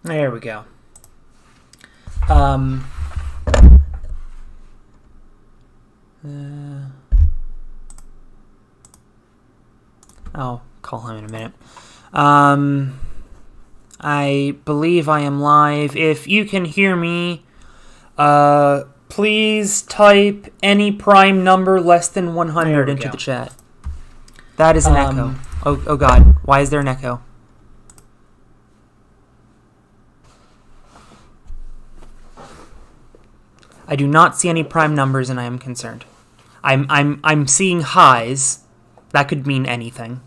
There we go. I'll call him in a minute. I believe I am live. If you can hear me, please type any prime number less than 100 into the chat. That is an echo. Oh God, why is there an echo? I do not see any prime numbers, and I am concerned. I'm seeing highs. That could mean anything.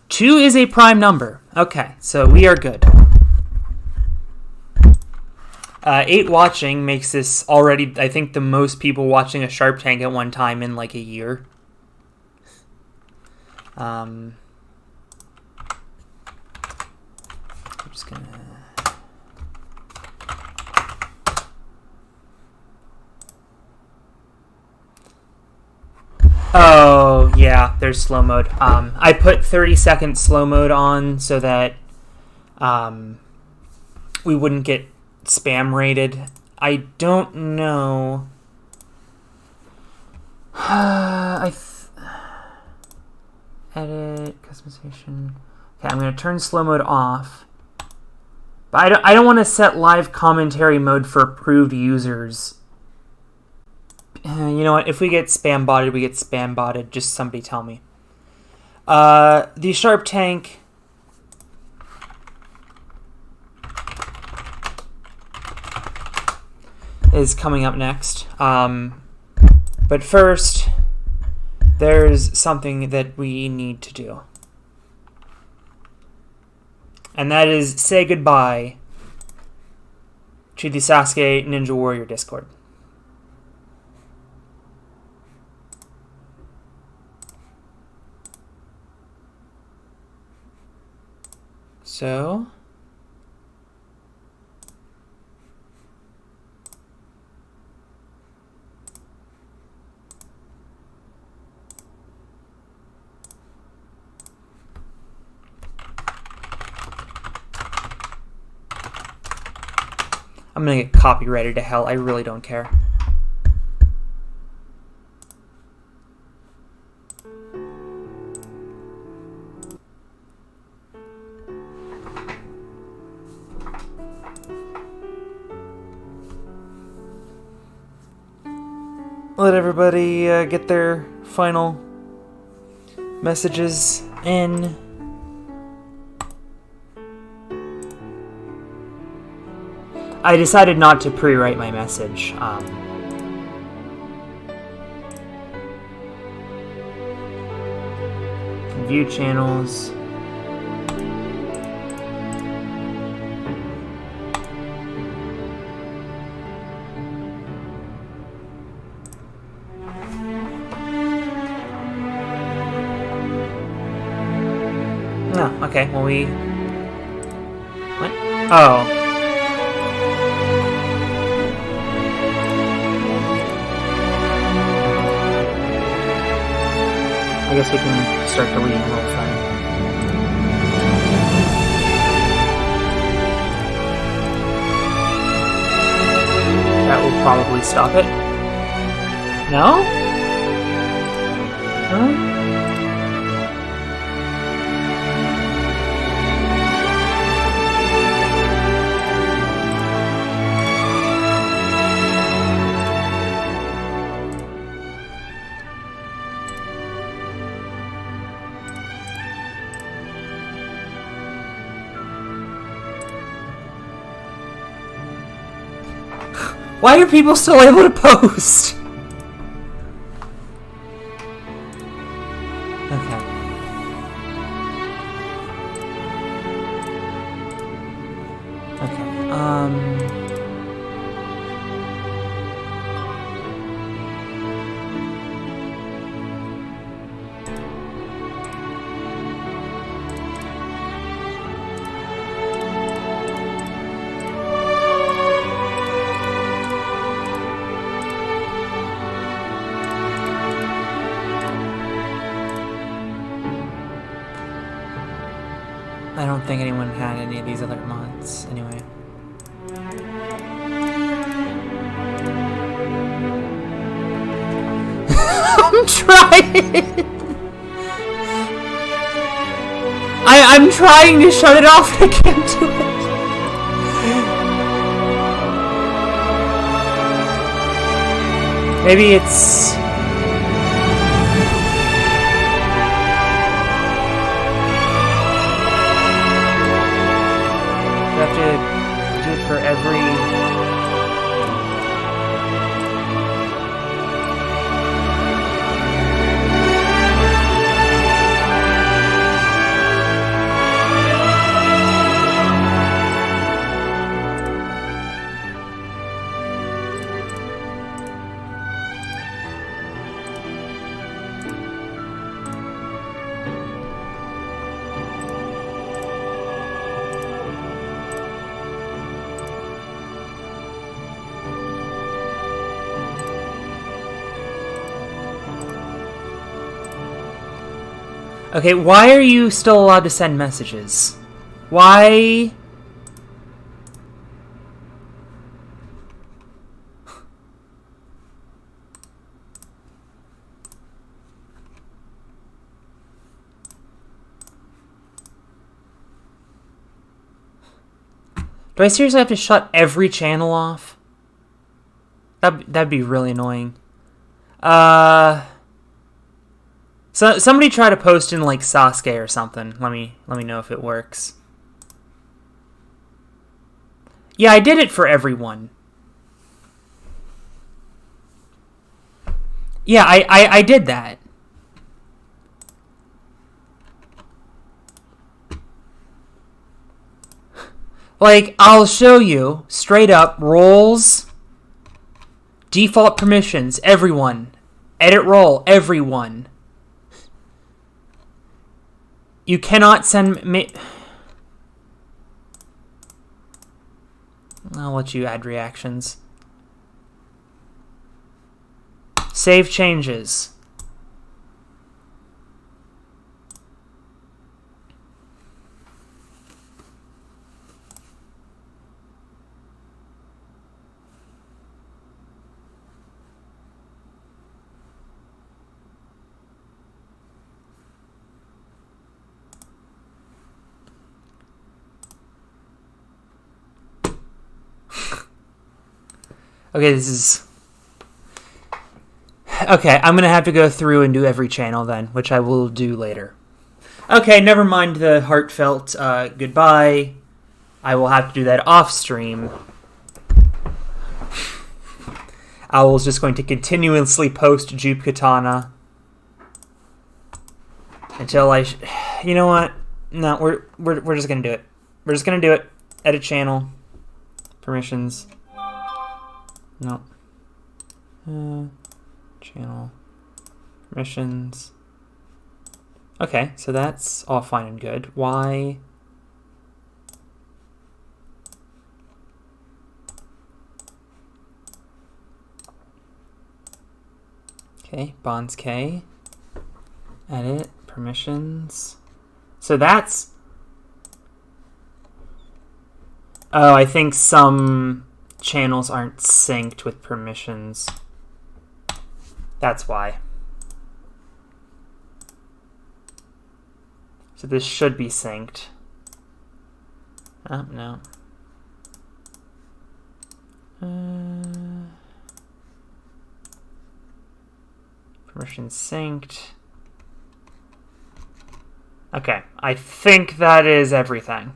Two is a prime number. Okay, so we are good. 8 watching makes this already, I think, the most people watching a Sharp Tank at one time in like a year. I'm just gonna... Oh, yeah, there's slow mode. I put 30-second slow mode on so that we wouldn't get spam rated. I don't know. Edit, customization. Okay, I'm going to turn slow mode off. But I don't want to set live commentary mode for approved users. You know what? If we get spam botted, we get spam botted. Just somebody tell me. The Sharp Tank is coming up next. But first, there's something that we need to do. And that is say goodbye to the Sasuke Ninja Warrior Discord. So, I'm going to get copyrighted to hell. I really don't care. Let everybody get their final messages in. I decided not to pre-write my message. View channels. Oh, okay, well we... What? Oh. I guess we can start deleting the whole thing. That will probably stop it. No? No? Why are people still able to post? Okay. I don't think anyone had any of these other mods. Anyway. I'm trying! I'm trying to shut it off, I can't do it. Maybe it's... I have to do it for every... Okay, why are you still allowed to send messages? Why? Do I seriously have to shut every channel off? That'd be really annoying. So somebody try to post in like Sasuke or something. Let me know if it works. Yeah, I did it for everyone. Yeah, I did that. Like, I'll show you straight up roles, default permissions, everyone. Edit role, everyone. You cannot send me... I'll let you add reactions. Save changes. Okay, this is... Okay, I'm going to have to go through and do every channel then, which I will do later. Okay, never mind the heartfelt goodbye. I will have to do that off stream. Owl's just going to continuously post Jupe Katana until I... You know what? No, we're just going to do it. We're just going to do it. Edit channel. Permissions. No. Channel. Permissions. Okay, so that's all fine and good. Why? Okay, bonds K. Edit. Permissions. So that's... Oh, I think some channels aren't synced with permissions. That's why. So this should be synced. Oh, no. Permissions synced. Okay, I think that is everything.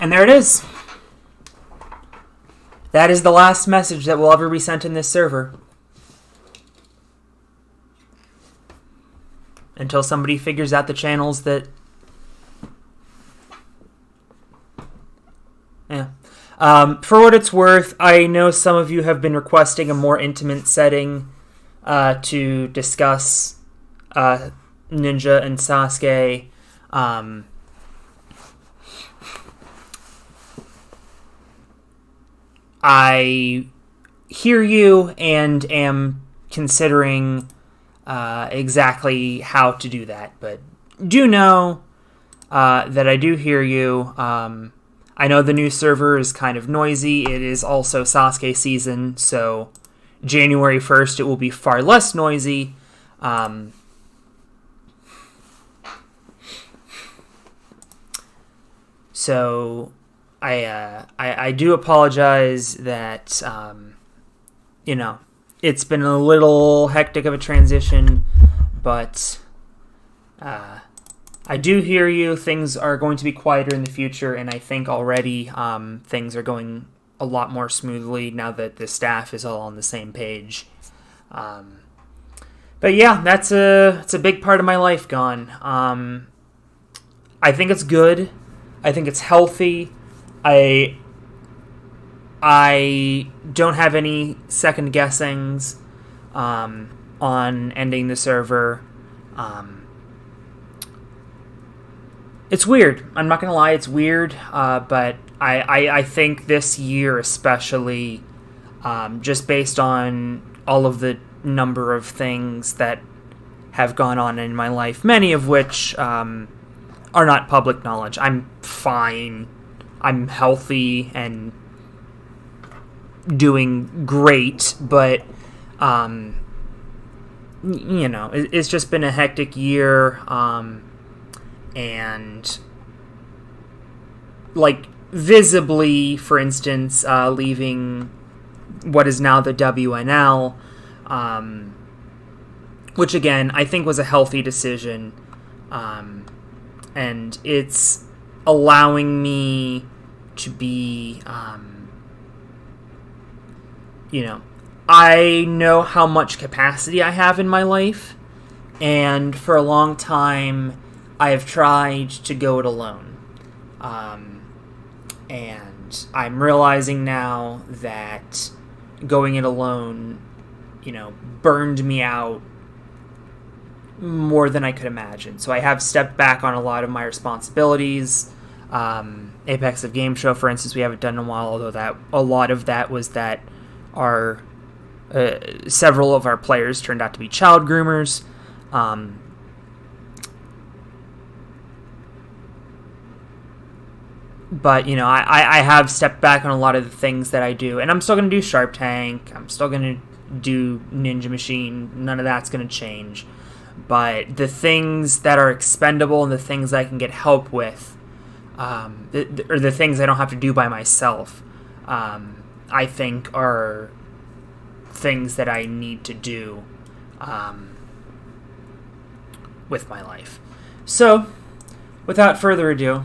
And there it is. That is the last message that will ever be sent in this server. Until somebody figures out the channels that For what it's worth, I know some of you have been requesting a more intimate setting to discuss Ninja and Sasuke. I hear you and am considering exactly how to do that, but do know that I do hear you. I know the new server is kind of noisy. It is also Sasuke season, so January 1st it will be far less noisy. So I do apologize that it's been a little hectic of a transition, but I do hear you. Things are going to be quieter in the future, and I think already things are going a lot more smoothly now that the staff is all on the same page. But yeah, it's a big part of my life gone. I think it's good. I think it's healthy. I don't have any second guessings on ending the server. It's weird. I'm not going to lie, it's weird. But I think this year especially, just based on all of the number of things that have gone on in my life, many of which are not public knowledge. I'm fine. I'm healthy and doing great, but it's just been a hectic year, and like visibly, for instance, leaving what is now the WNL, which again I think was a healthy decision, and it's allowing me to be, I know how much capacity I have in my life, and for a long time I have tried to go it alone. And I'm realizing now that going it alone, burned me out more than I could imagine. So I have stepped back on a lot of my responsibilities. Apex of Game Show, for instance, we haven't done in a while, although that a lot of that was that our several of our players turned out to be child groomers. But, I have stepped back on a lot of the things that I do. And I'm still going to do Sharp Tank. I'm still going to do Ninja Machine. None of that's going to change. But the things that are expendable and the things I can get help with, or the things I don't have to do by myself, I think are things that I need to do with my life. So, without further ado,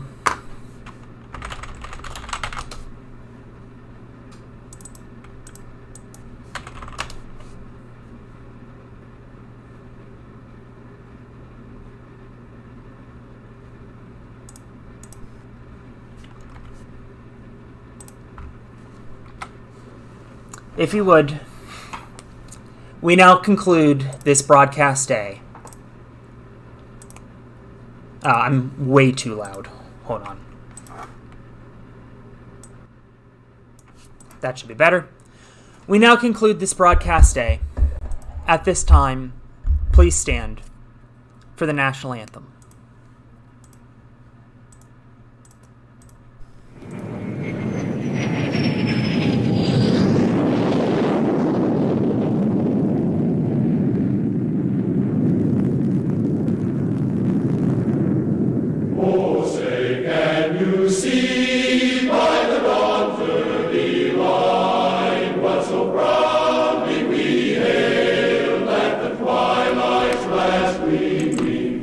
if you would, we now conclude this broadcast day. I'm way too loud. Hold on. That should be better. We now conclude this broadcast day. At this time, please stand for the national anthem.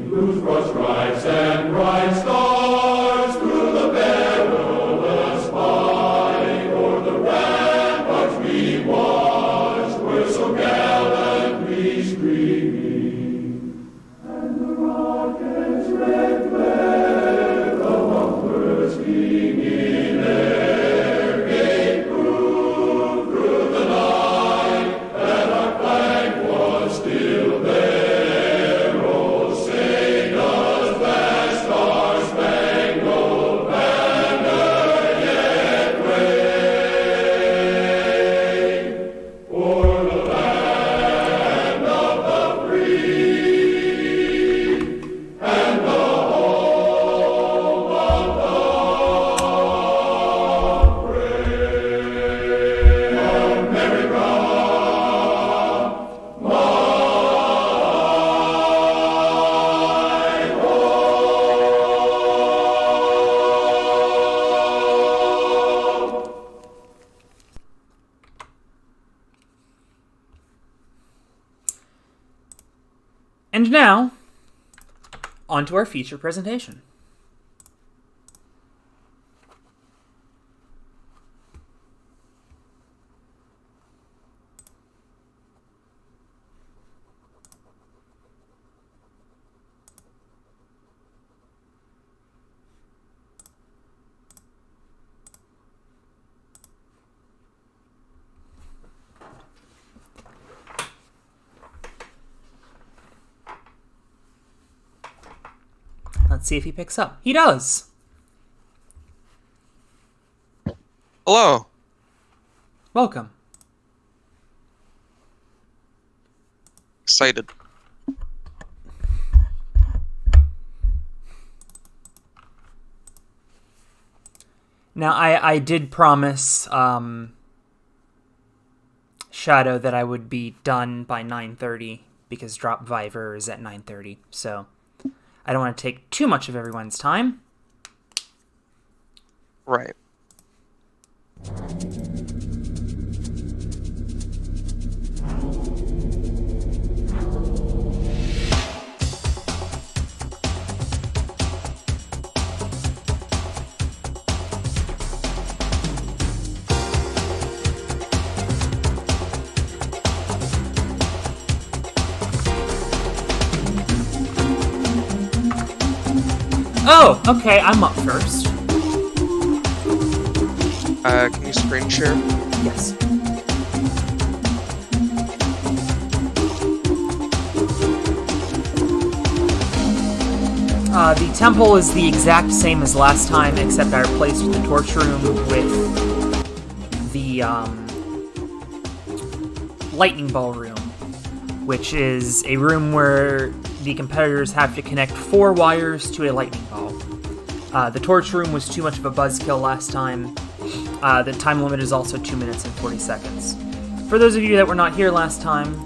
Whose And now, on to our feature presentation. Let's see if he picks up. He does. Hello. Welcome. Excited. Now, I did promise Shadow that I would be done by 9:30 because Drop Viver is at 9:30, so I don't want to take too much of everyone's time. Right. Oh, okay, I'm up first. Can you screen share? Yes. The temple is the exact same as last time, except I replaced the torch room with the lightning ball room, which is a room where the competitors have to connect 4 wires to a lightning ball. The torch room was too much of a buzzkill last time. The time limit is also 2 minutes and 40 seconds. For those of you that were not here last time,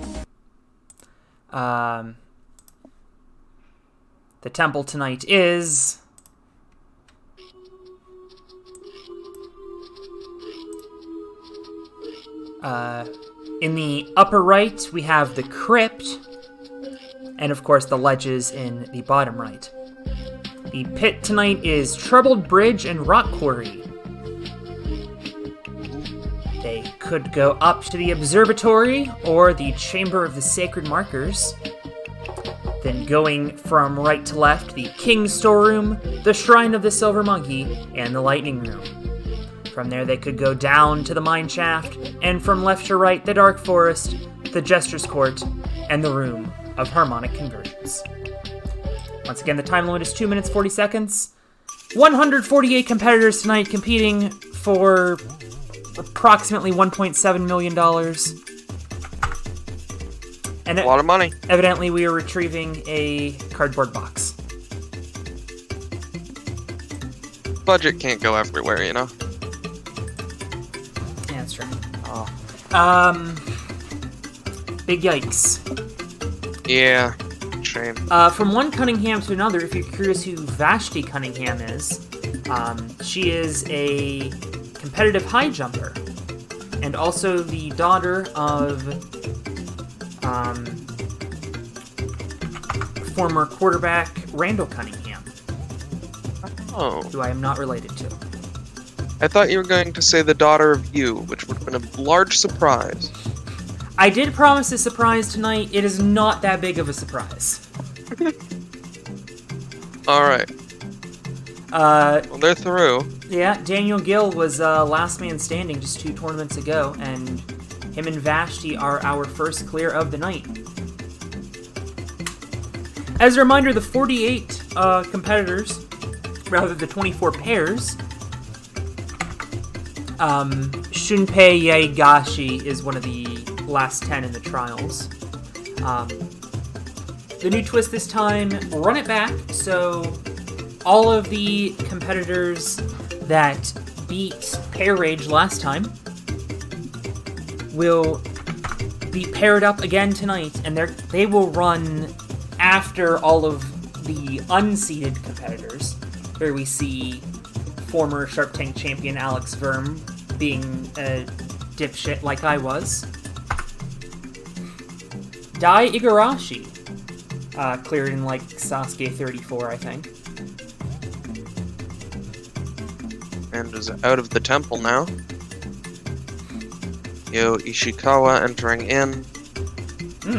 the temple tonight is in the upper right, we have the crypt, and of course the ledges in the bottom right. The pit tonight is Troubled Bridge and Rock Quarry. They could go up to the observatory or the Chamber of the Sacred Markers. Then going from right to left, the King's Storeroom, the Shrine of the Silver Monkey, and the Lightning Room. From there they could go down to the Mine Shaft, and from left to right, the Dark Forest, the Jester's Court, and the Room of Harmonic Convergence. Once again, the time limit is 2 minutes, 40 seconds. 148 competitors tonight competing for approximately $1.7 million. And A lot of money. Evidently, we are retrieving a cardboard box. Budget can't go everywhere, you know? Yeah, that's true. Big yikes. Yeah. Shame. From one Cunningham to another, if you're curious who Vashti Cunningham is, she is a competitive high jumper, and also the daughter of former quarterback Randall Cunningham, who I am not related to. I thought you were going to say the daughter of you, which would have been a large surprise. I did promise a surprise tonight. It is not that big of a surprise. Alright. Well, they're through. Yeah, Daniel Gill was last man standing just 2 tournaments ago, and him and Vashti are our first clear of the night. As a reminder, the 48 competitors, rather the 24 pairs, Shunpei Yaigashi is one of the last 10 in the trials. The new twist this time, run it back, so all of the competitors that beat Pair Rage last time will be paired up again tonight, and they will run after all of the unseeded competitors, where we see former Sharp Tank champion Alex Verm being a dipshit like I was. Dai Igarashi Cleared in like Sasuke 34, I think. And is out of the temple now. Yo Ishikawa entering in.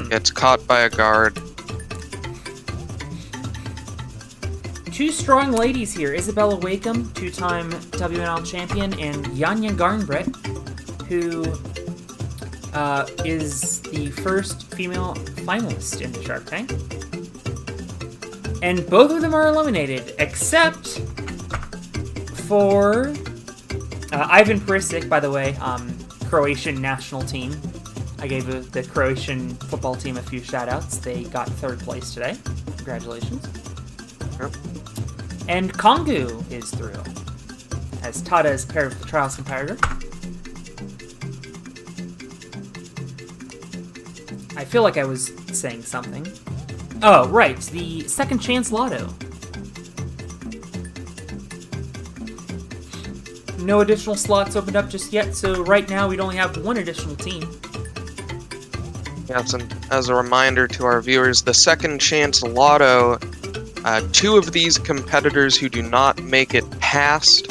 Gets caught by a guard. Two strong ladies here. Isabella Wakeham, two-time WNL champion, and Yanya Garnbrett, who is the first female finalist in the Shark Tank. And both of them are eliminated, except for Ivan Perisic, by the way, Croatian national team. I gave the Croatian football team a few shout-outs. They got third place today. Congratulations. Yep. And Kongu is through, as Tada is paired with the Trials competitor. I feel like I was saying something. Oh, right, the Second Chance Lotto. No additional slots opened up just yet, so right now we'd only have one additional team. Yes, and as a reminder to our viewers, the Second Chance Lotto, two of these competitors who do not make it past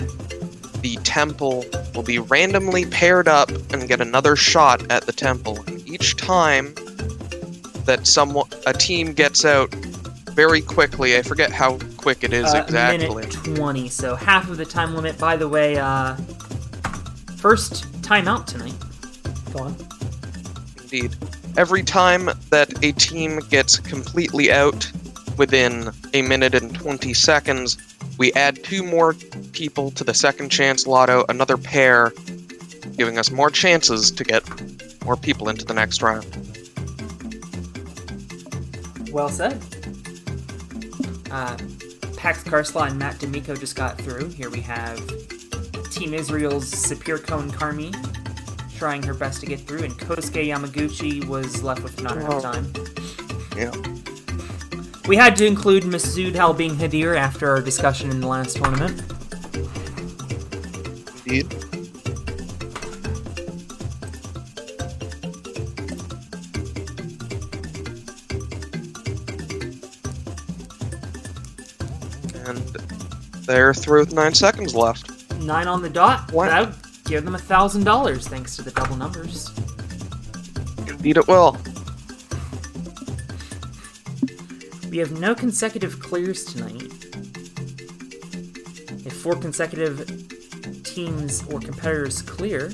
the temple will be randomly paired up and get another shot at the temple. And each time that a team gets out very quickly, I forget how quick it is exactly. Minute 20, so half of the time limit. By the way, first timeout tonight. Go on. Indeed. Every time that a team gets completely out within a minute and 20 seconds, we add two more people to the Second Chance Lotto, another pair, giving us more chances to get more people into the next round. Well said. Pax Karsla and Matt D'Amico just got through. Here we have Team Israel's Sapir Kohn Karmi trying her best to get through, and Kosuke Yamaguchi was left with not enough time. Yeah. We had to include Masood Halbin Hadir after our discussion in the last tournament. Indeed. And they're through with 9 seconds left. 9 on the dot. What? That would give them $1,000 thanks to the double numbers. Indeed it will. We have no consecutive clears tonight. If 4 consecutive teams or competitors clear,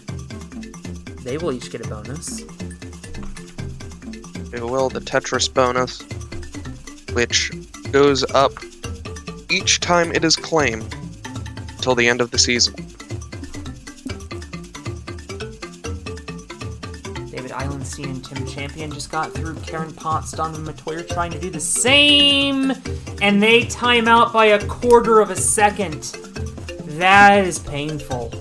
they will each get a bonus. They will, the Tetris bonus, which goes up each time it is claimed until the end of the season. David Eilenstein and Tim Champion just got through. Karen Potts, Donovan Matoyer trying to do the same, and they time out by 1/4 of a second. That is painful.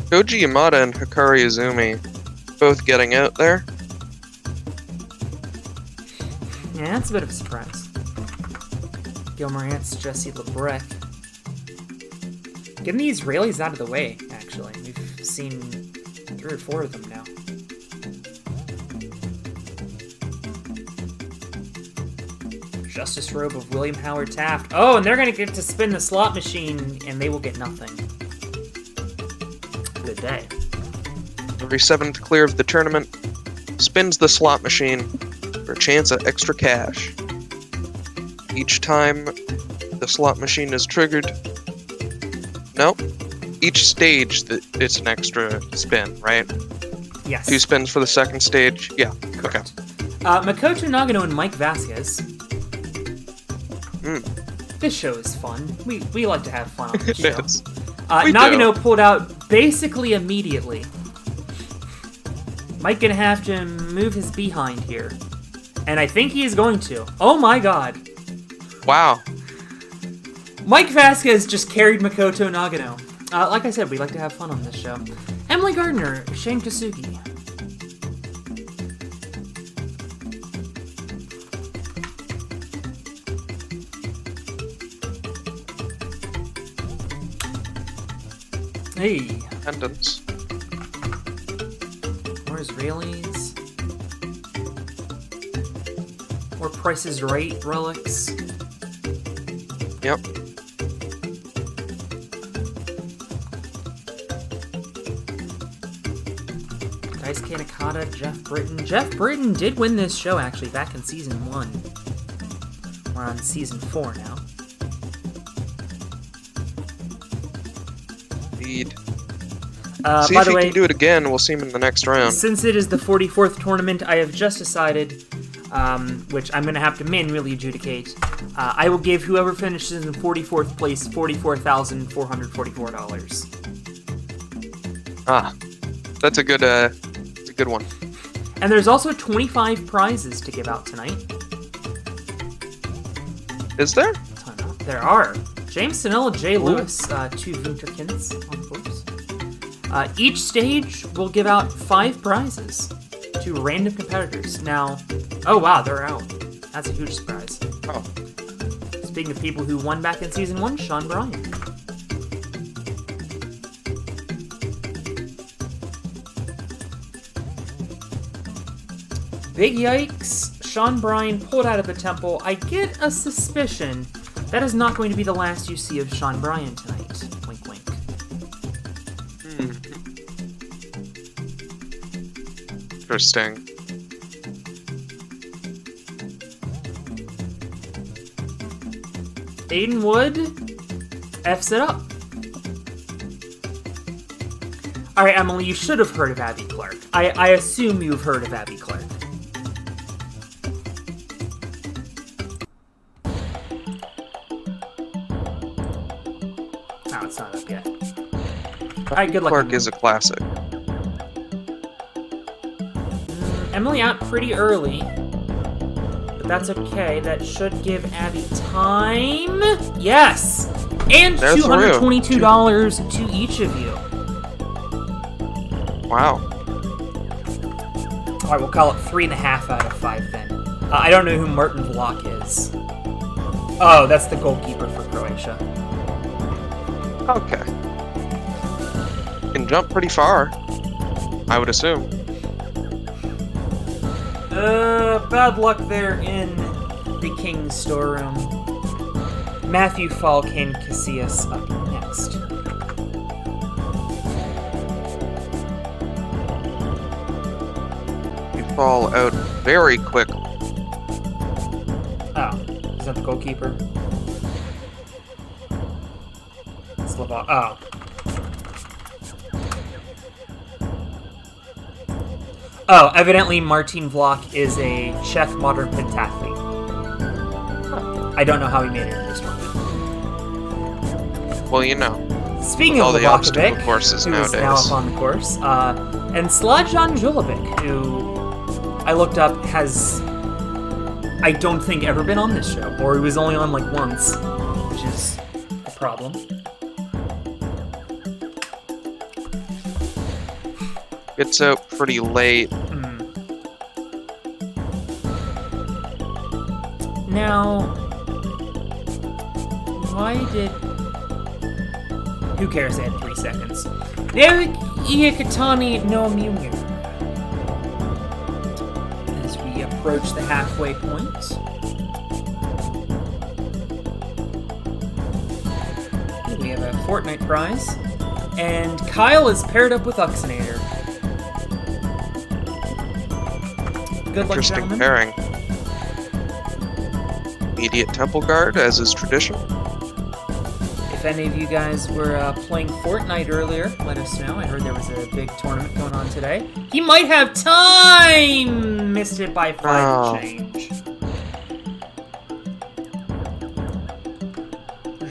Koji Yamada and Hikari Izumi both getting out there. Yeah, that's a bit of a surprise. Gil Morantz, Jesse Lebrec. Getting the Israelis out of the way, actually. We've seen 3 or 4 of them now. Justice Robe of William Howard Taft. Oh, and they're going to get to spin the slot machine, and they will get nothing. Good day. Every 7th clear of the tournament spins the slot machine for a chance at extra cash. Each time the slot machine is triggered... No. Each stage, it's an extra spin, right? Yes. 2 spins for the second stage? Yeah. Correct. Makoto Nagano and Mike Vasquez. This show is fun. We like to have fun on this show. It is. Nagano pulled out basically immediately. Mike gonna have to move his behind here. And I think he is going to. Oh my god. Wow. Mike Vasquez just carried Makoto Nagano. Like I said, we like to have fun on this show. Emily Gardner, Shane Kasugi. Hey. Attendance. Israelis. Or Price is Right relics. Yep. Daisuke Nakata, Jeff Britton. Jeff Britton did win this show, actually, back in Season 1. We're on Season 4 now. Indeed. By See if the he way, can do it again. We'll see him in the next round. since it is the 44th tournament, I have just decided, which I'm going to have to manually adjudicate, I will give whoever finishes in 44th place $44,444. Ah, that's a good one. And there's also 25 prizes to give out tonight. Is there? There are. James Sanella, Jay Lewis, 2 Winterkins on the course. Each stage will give out 5 prizes to random competitors. Now, oh wow, they're out. That's a huge surprise. Oh. Speaking of people who won back in Season 1, Sean Bryan. Big yikes, Sean Bryan pulled out of the temple. I get a suspicion that is not going to be the last you see of Sean Bryan tonight. Wink, wink. Interesting. Aiden Wood F's it up. Alright, Emily, you should have heard of Abby Clark. I assume you've heard of Abby Clark. Oh, it's not up yet. Alright, good luck. Clark Emily. is a classic. Emily out pretty early. But that's okay. That should give Abby time. Yes! And There's $222 to each of you. Wow. Alright, we'll call it 3.5 out of 5 then. I don't know who Martin Vlach is. Oh, that's the goalkeeper for Croatia. Okay. Can jump pretty far, I would assume. Bad luck there in the King's storeroom. Matthew Falcon Casillas up next. You fall out very quick. Oh, is that the goalkeeper? Slovak. Oh. Oh, evidently Martin Vlach is a Czech modern pentathlete. I don't know how he made it in this one. Well, you know. Speaking all of the obstacle Lovakovic, courses who is now nowadays. up on the course, and Slajan Julovic, who I looked up has, I don't think, ever been on this show, or he was only on like once, which is a problem. Gets out pretty late. Now, why did... Who cares? They had 3 seconds. Eric Iakatani no Munir. As we approach the halfway point. We have a Fortnite prize. And Kyle is paired up with Uxinator. Good luck, Interesting gentlemen. pairing. Immediate temple guard, as is tradition. If any of you guys were playing Fortnite earlier, let us know. I heard there was a big tournament going on today. He might have time! Missed it by 5 and change.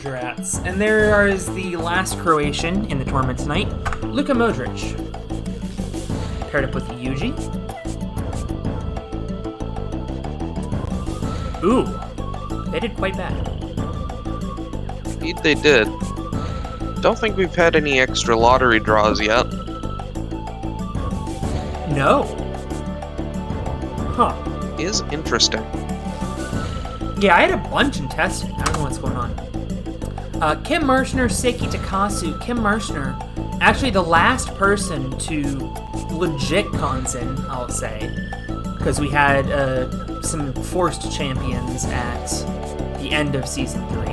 Rats. And there is the last Croatian in the tournament tonight, Luka Modric. Paired up with Yuji. Ooh, they did quite bad. Indeed they did. Don't think we've had any extra lottery draws yet. No. Huh. Is interesting. Yeah, I had a bunch in testing. I don't know what's going on. Kim Marshner, Seiki Takasu. Kim Marshner Actually, the last person to legit cons in, I'll say, because we had some forced champions at the end of Season 3.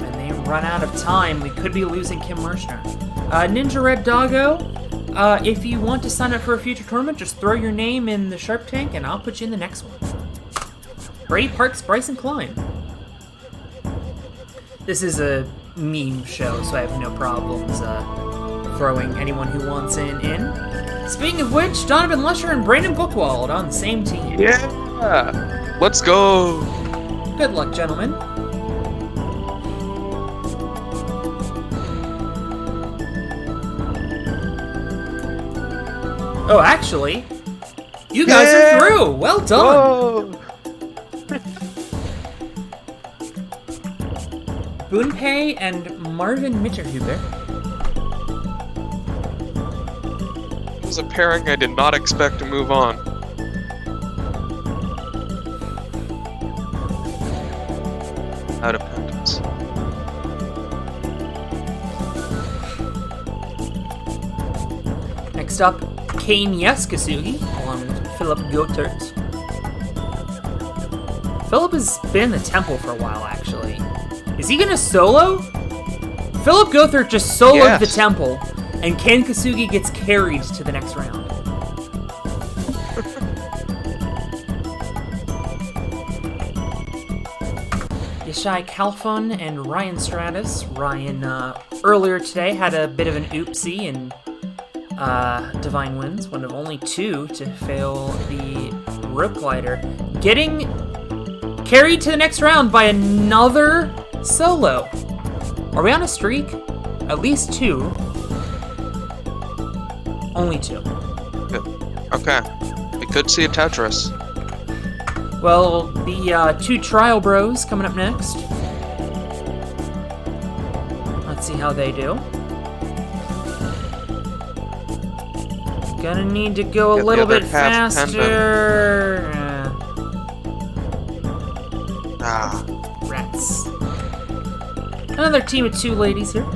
And they run out of time. We could be losing Kim Marshner. Ninja Red Doggo, if you want to sign up for a future tournament, just throw your name in the Sharp Tank and I'll put you in the next one. Brady Parks, Bryson Klein. This is a meme show, so I have no problems throwing anyone who wants in. Speaking of which, Donovan Lusher and Brandon Buchwald on the same team. Yeah! Let's go! Good luck, gentlemen. Oh, actually, you guys are through! Well done! Whoa. Boonpei and Marvin Mitterhuber. It was a pairing I did not expect to move on. Out of pendants. Next up, Kane Yasugi, along with Philip Gotert. Philip has been in the temple for a while, actually. Is he gonna solo? Philip Gothert just soloed the temple, and Ken Kasugi gets carried to the next round. Yashai Kalfon and Ryan Stratus. Ryan, earlier today, had a bit of an oopsie in Divine Winds, one of only two to fail the rope glider. Getting carried to the next round by another solo. Are we on a streak? At least two. Only two. Good. Okay. We could see a Tetris. Well, the two Trial Bros coming up next. Let's see how they do. Gonna need to go a little bit faster. Rats. Another team of two ladies here.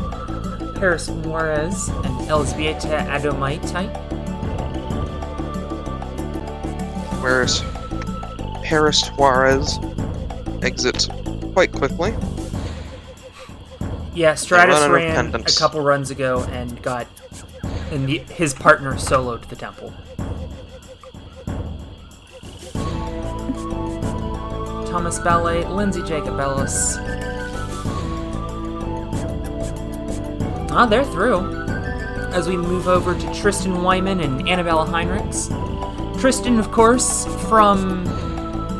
Paris Juarez and Elzbieta Adomaitai. Whereas Paris Juarez exits quite quickly. Yeah, Stratus ran a couple runs ago and got his partner soloed the temple. Thomas Ballet, Lindsay Jacob Ellis. They're through. As we move over to Tristan Wyman and Annabella Heinrichs. Tristan, of course, from,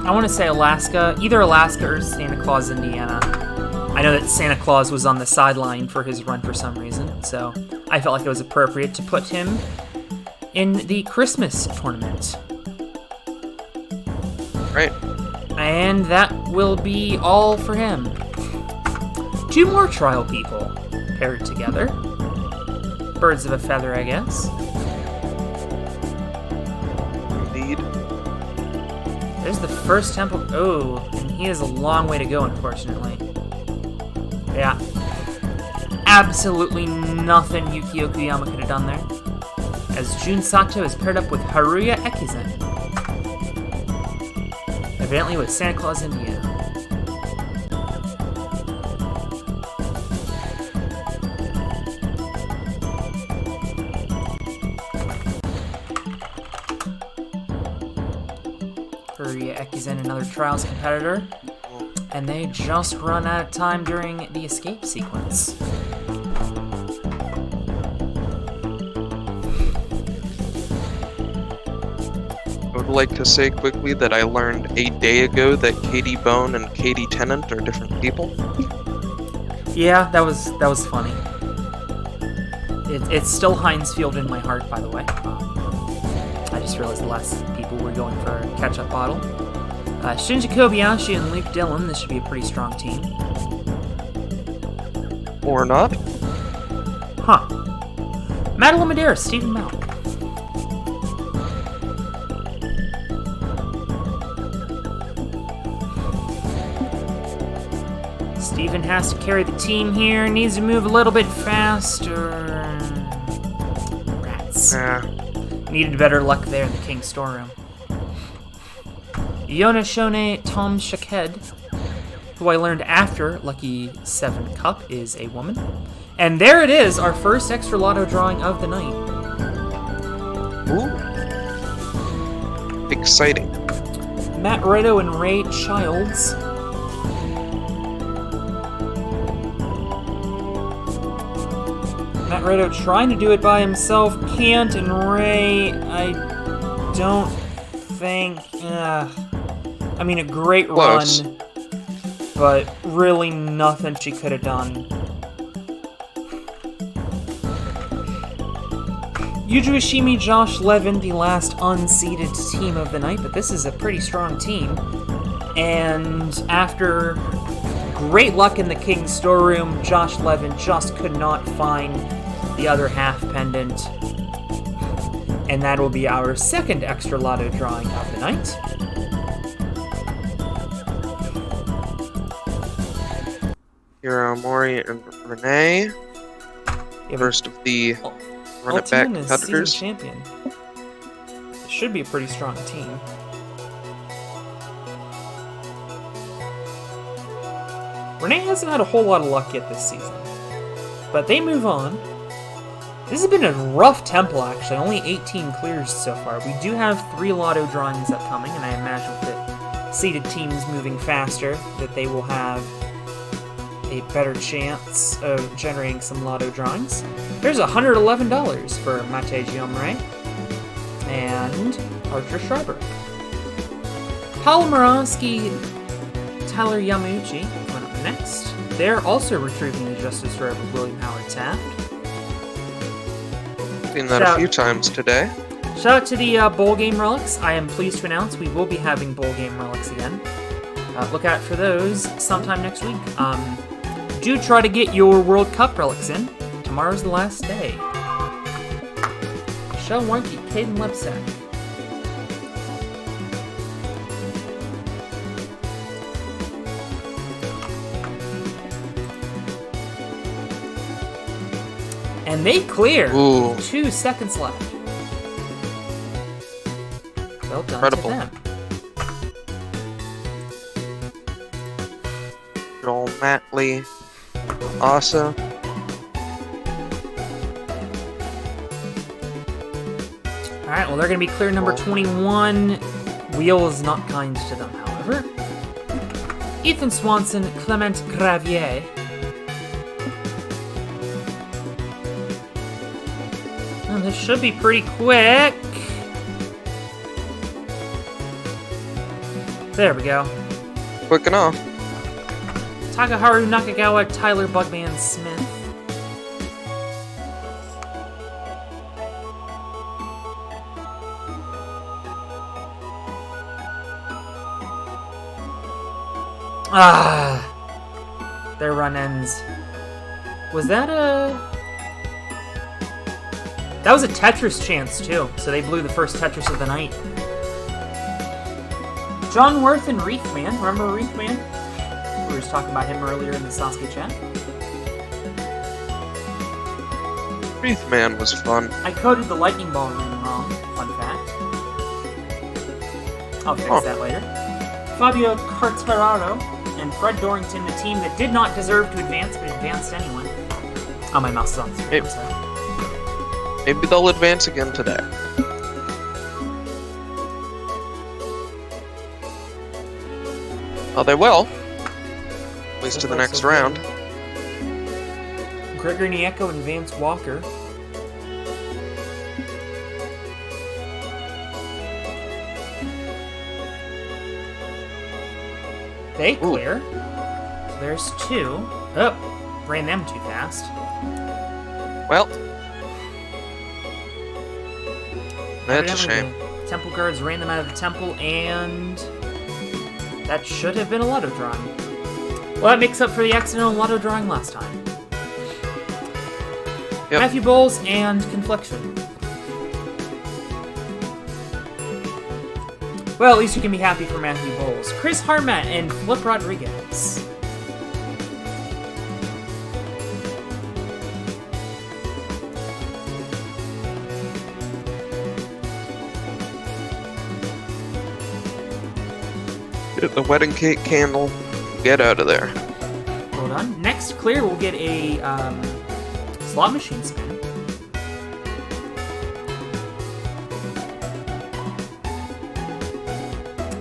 I want to say Alaska, either Alaska or Santa Claus, Indiana. I know that Santa Claus was on the sideline for his run for some reason, so I felt like it was appropriate to put him in the Christmas tournament. Right. And that will be all for him. Two more trial people paired together. Birds of a feather, I guess. Indeed. There's the first temple. Oh, and he has a long way to go, unfortunately. Yeah. Absolutely nothing Yuki Okuyama could have done there. As Jun Sato is paired up with Haruya Ekizen. Evidently with Santa Claus, Indiana. Haruya Ekizen, another Trials competitor. And they just run out of time during the escape sequence. I would like to say quickly that I learned a day ago that Katie Bone and Katie Tennant are different people. Yeah, that was funny. It's still Heinz Field in my heart, by the way. I just realized the last people were going for a catch-up bottle. Shinji Kobayashi and Luke Dillon, this should be a pretty strong team. Or not. Huh. Madeline Madeira, Stephen Mount. Steven has to carry the team here. Needs to move a little bit faster. Rats. Needed better luck there in the King's storeroom. Yona Shone Tom Shaked, who I learned after Lucky 7 Cup, is a woman. And there it is, our first extra lotto drawing of the night. Ooh. Exciting. Matt Rido and Ray Childs. Matt Rido trying to do it by himself, can't, and Ray, I don't think... I mean, a great Close. run, but really nothing she could have done. Yuju Ishimi, Josh Levin, the last unseeded team of the night, but this is a pretty strong team. And after great luck in the King's storeroom, Josh Levin just could not find the other half pendant. And that will be our second extra lotto drawing of the night. Hiro Mori and Renee. First of the run-it-back competitors. Champion. It should be a pretty strong team. Renee hasn't had a whole lot of luck yet this season, but they move on. This has been a rough temple, actually. Only 18 clears so far. We do have 3 lotto drawings upcoming, and I imagine with the seeded teams moving faster, that they will have a better chance of generating some lotto drawings. There's $111 for Mate Giomre and Archer Schreiber. Paul Moronski, Tyler Yamauchi coming up next. They're also retrieving the Justice Forever William Howard Taft. Seen that a few times today. Shout out to the bowl game relics. I am pleased to announce we will be having bowl game relics again. Look out for those sometime next week. Do try to get your World Cup relics in. Tomorrow's the last day. Michelle Warnke, Caden Lepsack. And they clear. Ooh. 2 seconds left. Well done Incredible. to them. Joel Matley. Asa. Alright, well, they're going to be clear number 21. Wheel is not kind to them, however. Ethan Swanson, Clement Gravier. Oh, this should be pretty quick. There we go. Quick enough. Takaharu Nakagawa, Tyler Bugman Smith. Their run ends. Was that a... That was a Tetris chance, too, so they blew the first Tetris of the night. John Worth and Reefman. Remember Reefman? We were just talking about him earlier in the Sasuke chat. Wreathman was fun. I coded the lightning ball room wrong. Fun fact. I'll fix that later. Fabio Carteraro and Fred Dorrington, the team that did not deserve to advance but advanced anyway. Oh, my mouse is on the screen. I'm sorry. Maybe they'll advance again today. Oh, they will. At least to the next round. Gregory Nieko and Vance Walker. They clear. So there's 2. Oh, ran them too fast. Well, that's a shame. The temple guards ran them out of the temple, and that should have been a lotto drawing. Well, that makes up for the accidental lotto drawing last time. Yep. Matthew Bowles and Confliction. Well, at least you can be happy for Matthew Bowles. Chris Harmat and Flip Rodriguez. Get the wedding cake candle. Get out of there. Well done. Next clear, we'll get a slot machine spin.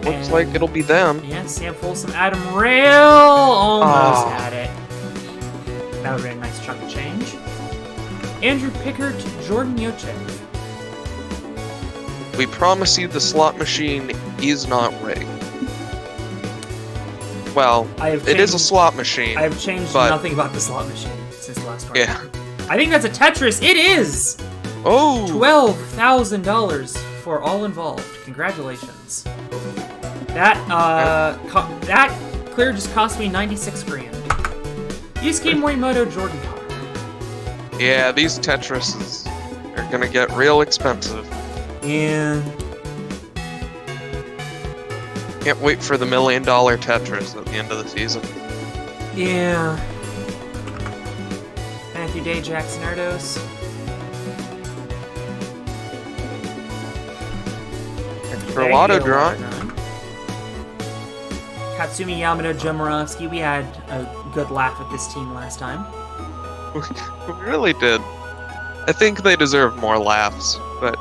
Looks like it'll be them. Yeah, Sam Folsom, Adam Rail almost had it. That would be a nice chunk of change. Andrew Pickard, Jordan Yochev. We promise you the slot machine is not rigged. Well, it is a slot machine. I have changed nothing about the slot machine since the last one. Yeah. I think that's a Tetris. It is! Oh! $12,000 for all involved. Congratulations. That clear just cost me 96 grand. Yusuke Morimoto, Jordan Connor. Yeah, these Tetrises are gonna get real expensive. Yeah. Can't wait for the $1 million Tetris at the end of the season. Yeah. Matthew Day, Jackson Erdos. Extra lotto drawing. Katsumi Yamada, Joe Moravsky. We had a good laugh at this team last time. We really did. I think they deserve more laughs, but...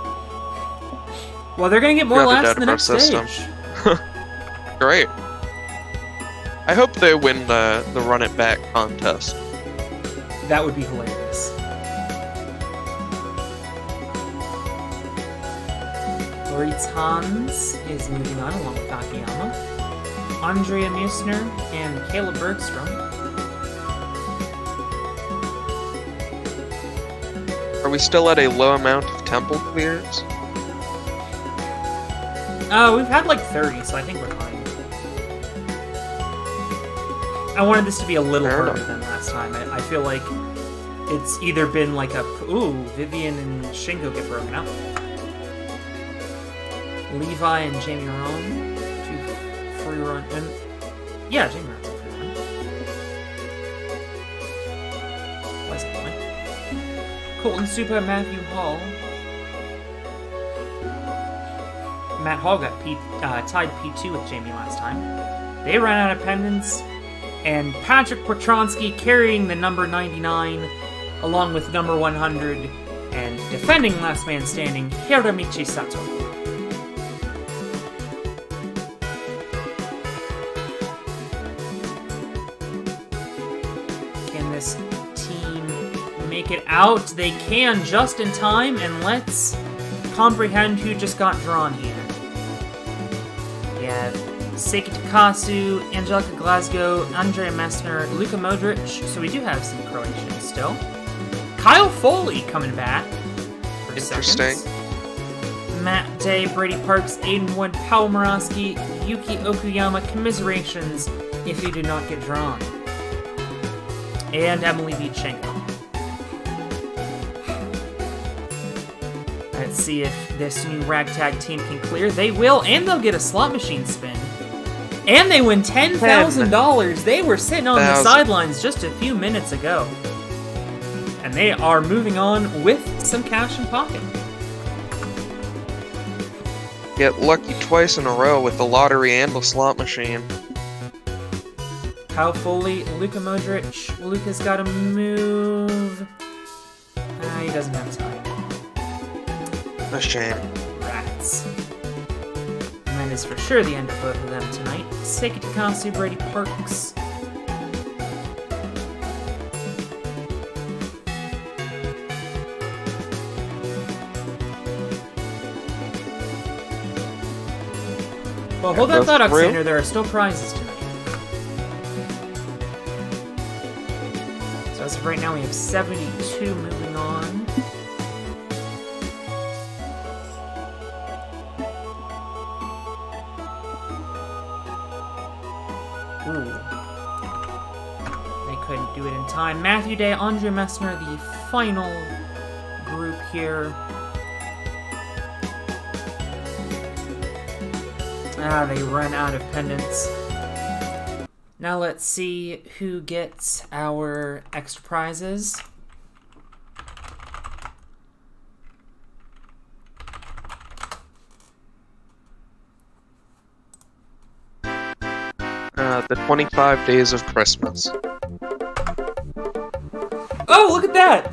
Well, they're gonna get more laughs in the next system. stage. Great. I hope they win the Run It Back contest. That would be hilarious. Loritz Hans is moving on along with Akiyama. Andrea Musner and Caleb Bergstrom. Are we still at a low amount of temple clears? We've had like 30, so I think we're fine. I wanted this to be a little harder than last time. I feel like it's either been like a... Ooh, Vivian and Shingo get broken up. Levi and Jamie Roan. Two free run... And, yeah, Jamie Roan's a free run. Why is that point? Colton Supa, Matthew Hall. Matt Hall got tied P2 with Jamie last time. They ran out of pendants, and Patrick Petronsky carrying the number 99, along with number 100, and defending last man standing, Hiromichi Sato. Can this team make it out? They can, just in time, and let's comprehend who just got drawn here. We have Seiki Takasu, Angelica Glasgow, Andrea Messner, Luka Modric, so we do have some Croatians still. Kyle Foley coming back for Interesting. seconds. Matt Day, Brady Parks, Aiden Wood, Paul Moravsky, Yuki Okuyama, commiserations if you did not get drawn. And Emily Vichenko. Let's see if this new ragtag team can clear. They will, and they'll get a slot machine spin. And they win $10,000. They were sitting on the sidelines just a few minutes ago. And they are moving on with some cash in pocket. Get lucky twice in a row with the lottery and the slot machine. Kyle Foley, Luka Modric. Luka's got to move. He doesn't have time. A shame. Rats. And that is for sure the end of both of them tonight. Seiki Takasu, Brady Parks. Well, hold that thought, Alexander. There are still prizes tonight. So as of right now, we have 72 moving on. Ooh. They couldn't do it in time. Matthew Day, Andre Messner, the final group here. They run out of pendants. Now let's see who gets our extra prizes. the 25 Days of Christmas. Oh, look at that!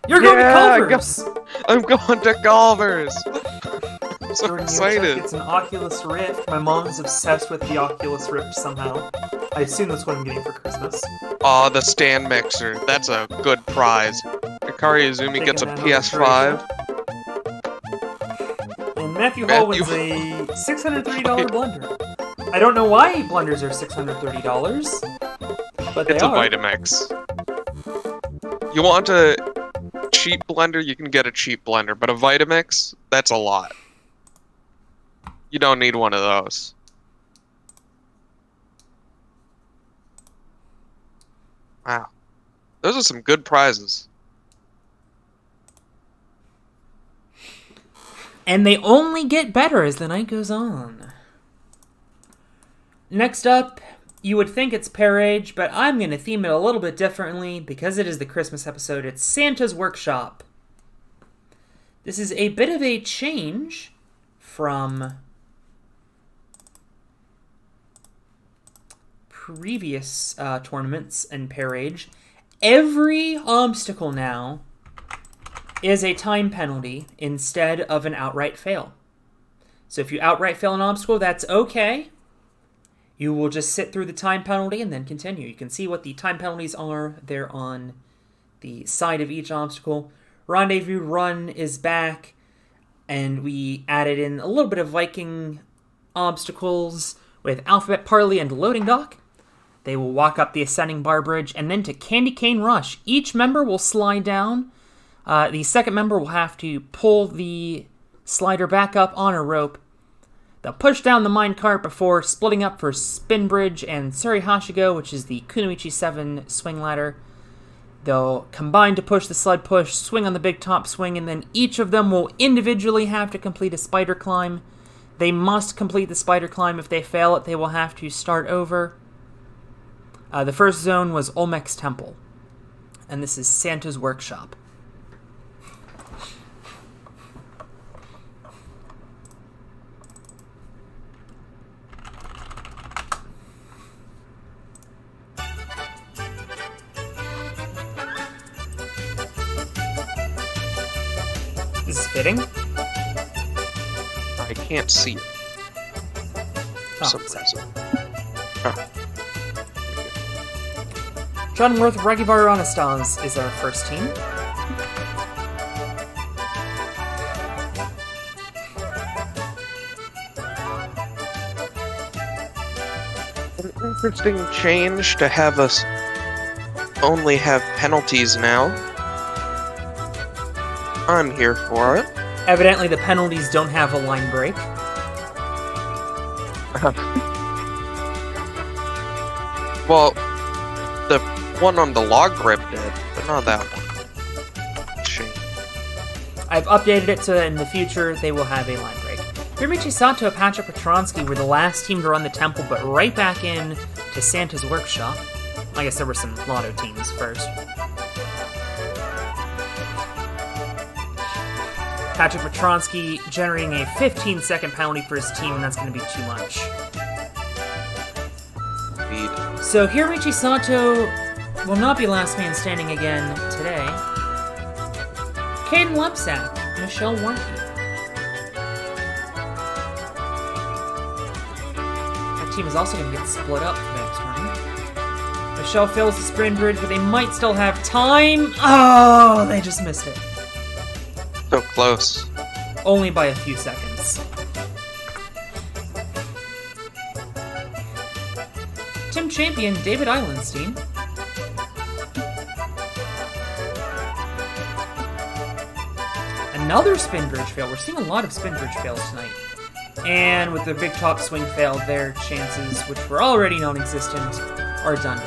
You're going to Culver's! I'm going to Culver's! I'm so excited. It's an Oculus Rift. My mom's obsessed with the Oculus Rift somehow. I assume that's what I'm getting for Christmas. Aw, the stand mixer. That's a good prize. Hikari Izumi gets a PS5. And Matthew Hall wins a $630 blender. I don't know why blenders are $630, but it's a Vitamix. You want a cheap blender, you can get a cheap blender, but a Vitamix, that's a lot. You don't need one of those. Wow. Those are some good prizes. And they only get better as the night goes on. Next up, you would think it's Pair Age, but I'm going to theme it a little bit differently because it is the Christmas episode. It's Santa's Workshop. This is a bit of a change from previous tournaments in Pair Age. Every obstacle now is a time penalty instead of an outright fail. So if you outright fail an obstacle, that's okay. You will just sit through the time penalty and then continue. You can see what the time penalties are there on the side of each obstacle. Rendezvous Run is back, and we added in a little bit of Viking obstacles with Alphabet Parley and Loading Dock. They will walk up the Ascending Bar Bridge, and then to Candy Cane Rush. Each member will slide down. The second member will have to pull the slider back up on a rope. They'll push down the minecart before splitting up for Spin Bridge and Suri Hashigo, which is the Kunoichi 7 swing ladder. They'll combine to push the sled push, swing on the big top swing, and then each of them will individually have to complete a spider climb. They must complete the spider climb. If they fail it, they will have to start over. The first zone was Olmec's Temple, and this is Santa's Workshop. This is fitting. I can't see it. John Worth Ragivar Anastans is our first team. An interesting change to have us only have penalties now. I'm here for it. Evidently the penalties don't have a line break. Well, the one on the log grip did, but not that one. Shame. I've updated it so that in the future they will have a line break. Hiramichi Sato and Patrick Petronsky were the last team to run the temple, but right back in to Santa's Workshop. I guess there were some lotto teams first. Patrick Petronsky generating a 15-second penalty for his team, and that's going to be too much. Indeed. So Hiramichi Sato will not be last man standing again today. Caden Lepsack, Michelle Warnke. That team is also going to get split up for the next tournament. Michelle fails the sprint bridge, but they might still have time. Oh, they just missed it. So close. Only by a few seconds. Tim Champion, David Eilenstein. Another spin bridge fail. We're seeing a lot of spin bridge fails tonight. And with the big top swing fail, their chances, which were already non-existent, are done.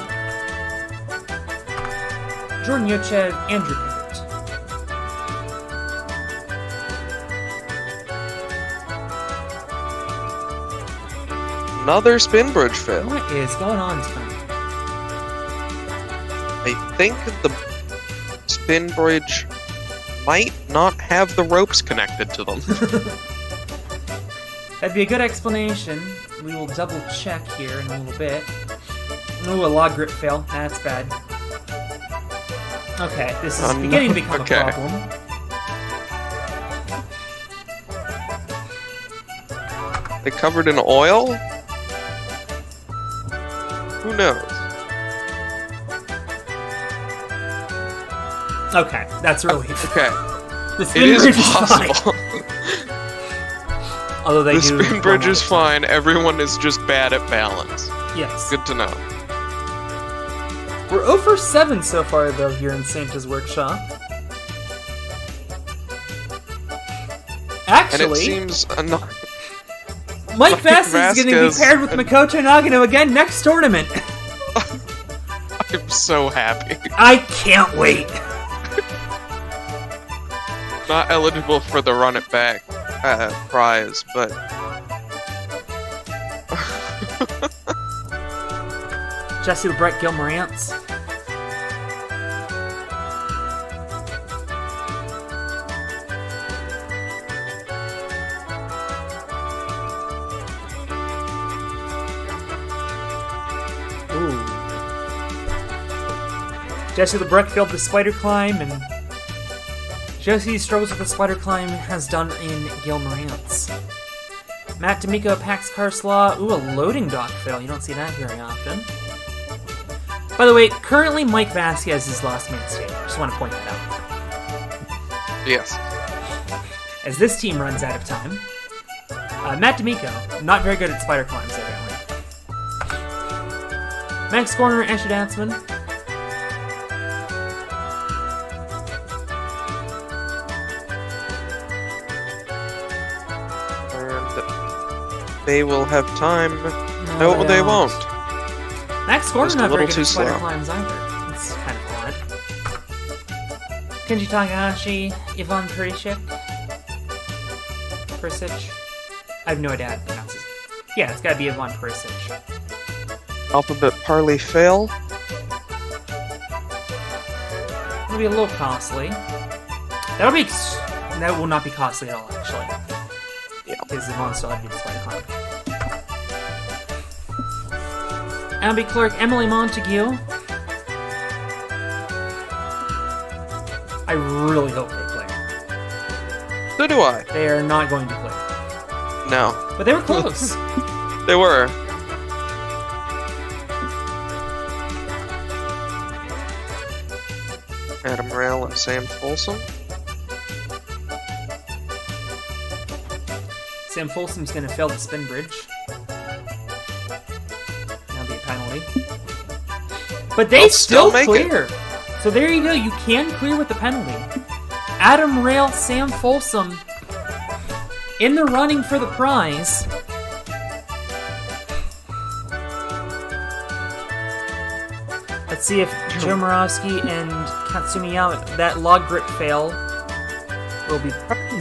Jordan Yochev, Andrew Pickett. Another spin bridge fail. What is going on tonight? I think the spin bridge might not have the ropes connected to them. That'd be a good explanation. We will double check here in a little bit. Ooh, a log grip fail. That's bad. Okay, this is No. beginning to become Okay. a problem. They covered in oil? Who knows? Okay, that's a relief. Okay. The It spin is bridge is fine. possible. Although they The do spin bridge run is out of fine. Everyone is just bad at balance. time. Yes. Good to know. We're 0 for 7 so far, though, here in Santa's workshop. And it Actually, seems Mike Vasquez is going to be Vasquez paired with and- Makoto Nagano again next tournament. I'm so happy. I can't wait. Not eligible for the run it back prize, but Jesse LeBrett, Gil Morantz. Ooh. Jesse LeBrett failed the spider climb, and Jesse struggles with the spider climb has done in Gil Morantz. Matt D'Amico, Pax Carslaw. Ooh, a loading dock fail. You don't see that very often. By the way, currently Mike Vasquez is last man standing. Just want to point that out. yes. As this team runs out of time. Matt D'Amico, not very good at spider climbs, evidently. Max Corner, Asher Dansman. And they will have time. No, they don't. won't. Max Corner's Just a not very little good at too spider slow. climbs either. It's kind of odd. Kenji Takahashi, Ivan Perisic. Perisic. I have no idea how to pronounce it. Yeah, it's gotta be Ivan Perisic. Alphabet Parley fail. It'll be a little costly. That will not be costly at all, actually. Yeah. Because Ivan still had to do the spider climb. Abby Clark, Emily Montague. I really hope they clear. So do I. They are not going to clear. No. But they were close. They were. Adam Rail and Sam Folsom. Sam Folsom's going to fail the spin bridge. That'll be a penalty. But they They'll still still make clear. So there you go. You can clear with the penalty. Adam Rail, Sam Folsom in the running for the prize. Let's see if Joe Moravsky and Katsumi Yama, that log grip fail will be...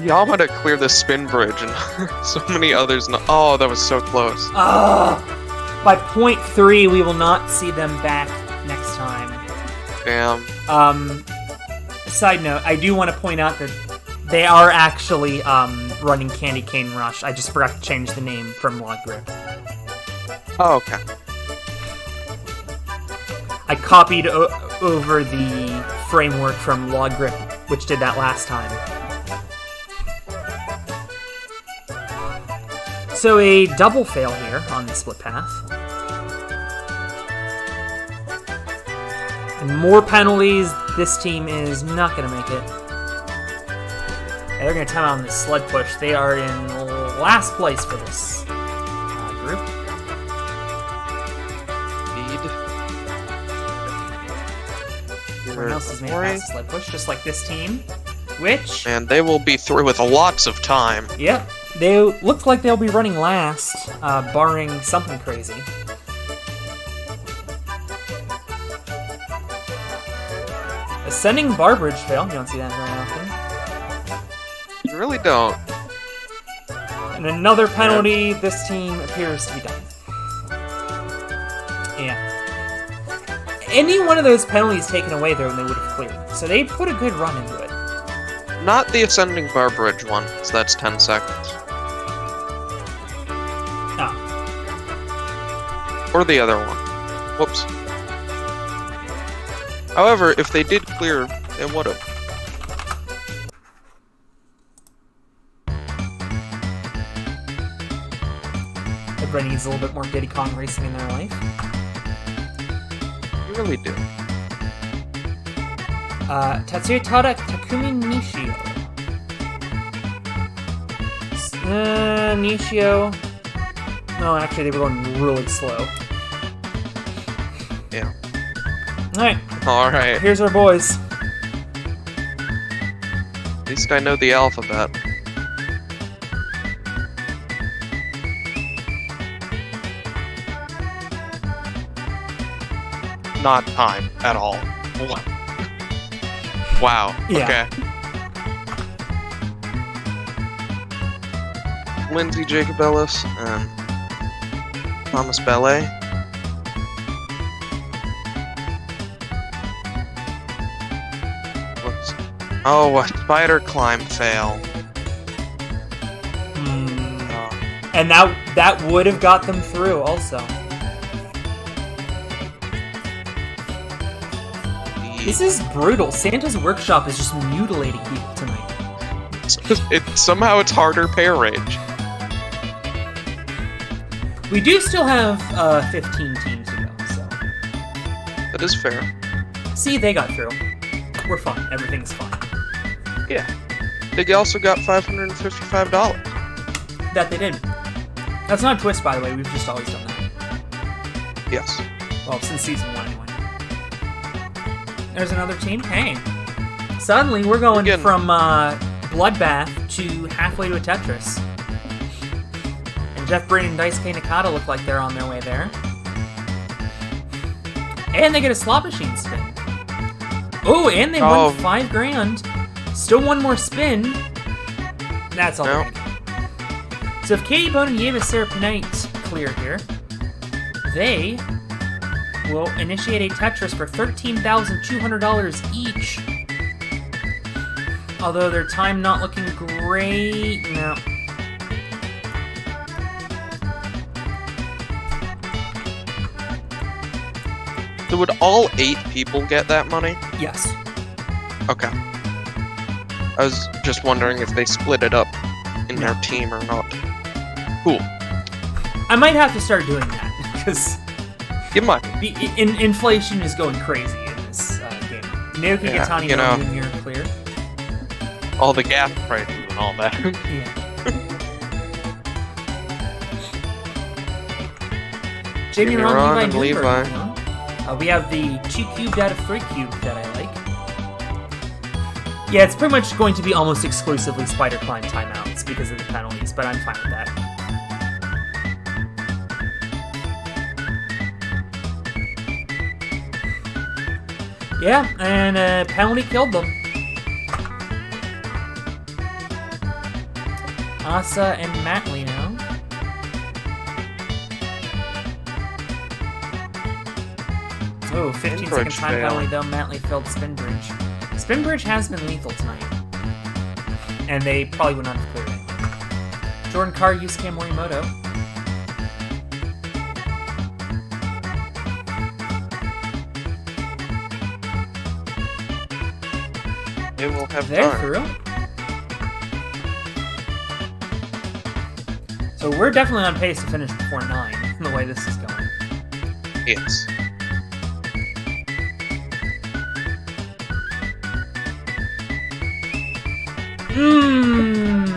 Yama to clear the spin bridge and so many others. Oh, that was so close. By point 3, we will not see them back next time. Damn. Side note, I do want to point out that they are actually running Candy Cane Rush. I just forgot to change the name from Log Grip. Oh, okay. I copied over the framework from Log Grip, which did that last time. So a double fail here on the split path. And more penalties. This team is not going to make it. And they're going to time out on this sled push. They are in last place for this group. Everyone else has made it past the sled push, just like this team. Which... And they will be through with lots of time. Yep. They look like they'll be running last, barring something crazy. Ascending bar bridge fail. You don't see that very often. You really don't. And another penalty. This team appears to be done. Yeah. Any one of those penalties taken away there, and they would have cleared. So they put a good run into it. Not the ascending bar bridge one, so that's 10 seconds. Ah. Or the other one. Whoops. However, if they did clear, it would have. Everybody needs a little bit more Diddy Kong racing in their life. You really do. Tatsuya Tada, Takumi Nishio. Nishio. No, actually, they were going really slow. Yeah. Alright. Here's our boys. At least I know the alphabet. Not time at all. Wow. Yeah. Okay. Lindsay Jacobellis and Thomas Ballet. Whoops. Oh, a spider climb fail. And that would have got them through also. This is brutal. Santa's Workshop is just mutilating people tonight. Somehow it's harder pair range. We do still have 15 teams to go, so... That is fair. See, they got through. We're fine. Everything's fine. Yeah. They also got $555. That they did. That's not a twist, by the way. We've just always done that. Yes. Well, since season 1, anyway. There's another team. Hey. Suddenly, we're going from Bloodbath to halfway to a Tetris. And Jeff Brain and Daisuke Nakata look like they're on their way there. And they get a slot machine spin. Oh, and they won $5 grand. Still one more spin. That's all they're gonna get. So if Katie Bone and Yeva Serapinite clear here, they will initiate a Tetris for $13,200 each. Although their time not looking great. No. So would all 8 people get that money? Yes. Okay. I was just wondering if they split it up in their team or not. Cool. I might have to start doing that, because... You might. Inflation is going crazy in this game. Naoki Gatani Junior clear. All the gas prices and all that. Yeah. Jamie Ron and Levi. We have the 2 cubed out of 3 cubed that I like. Yeah, it's pretty much going to be almost exclusively Spider Climb timeouts because of the penalties, but I'm fine with that. Yeah, and penalty killed them. Asa and Matley now. Oh, 15-second time penalty though. Matley failed Spin Bridge. Spin Bridge has been lethal tonight. And they probably would not have cleared it. Jordan Carr, Yusuke Morimoto. It will have They're time. through. So we're definitely on pace to finish before 9, the way this is going. Yes.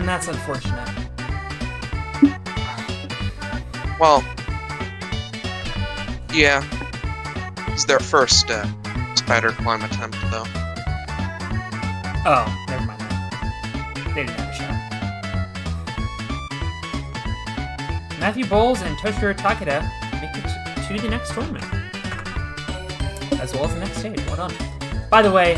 That's unfortunate. Well, yeah. It's their first spider climb attempt, though. Oh, never mind that. They didn't have a shot. Matthew Bowles and Toshiro Takeda make it to the next tournament. As well as the next stage. Well done. By the way,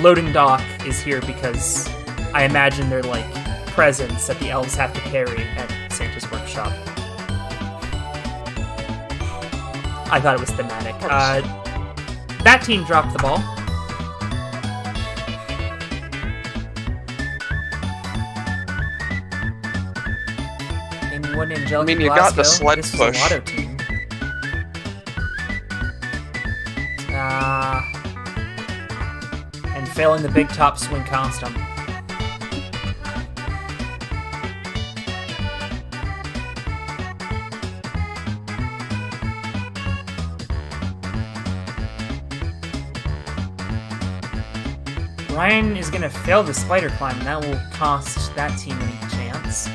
Loading Dock is here because I imagine they're like presents that the elves have to carry at Santa's Workshop. I thought it was thematic. That team dropped the ball. I mean, you got the sled push. Lotto team. failing the big top swing custom. Ryan is going to fail the spider climb, and that will cost that team any chance.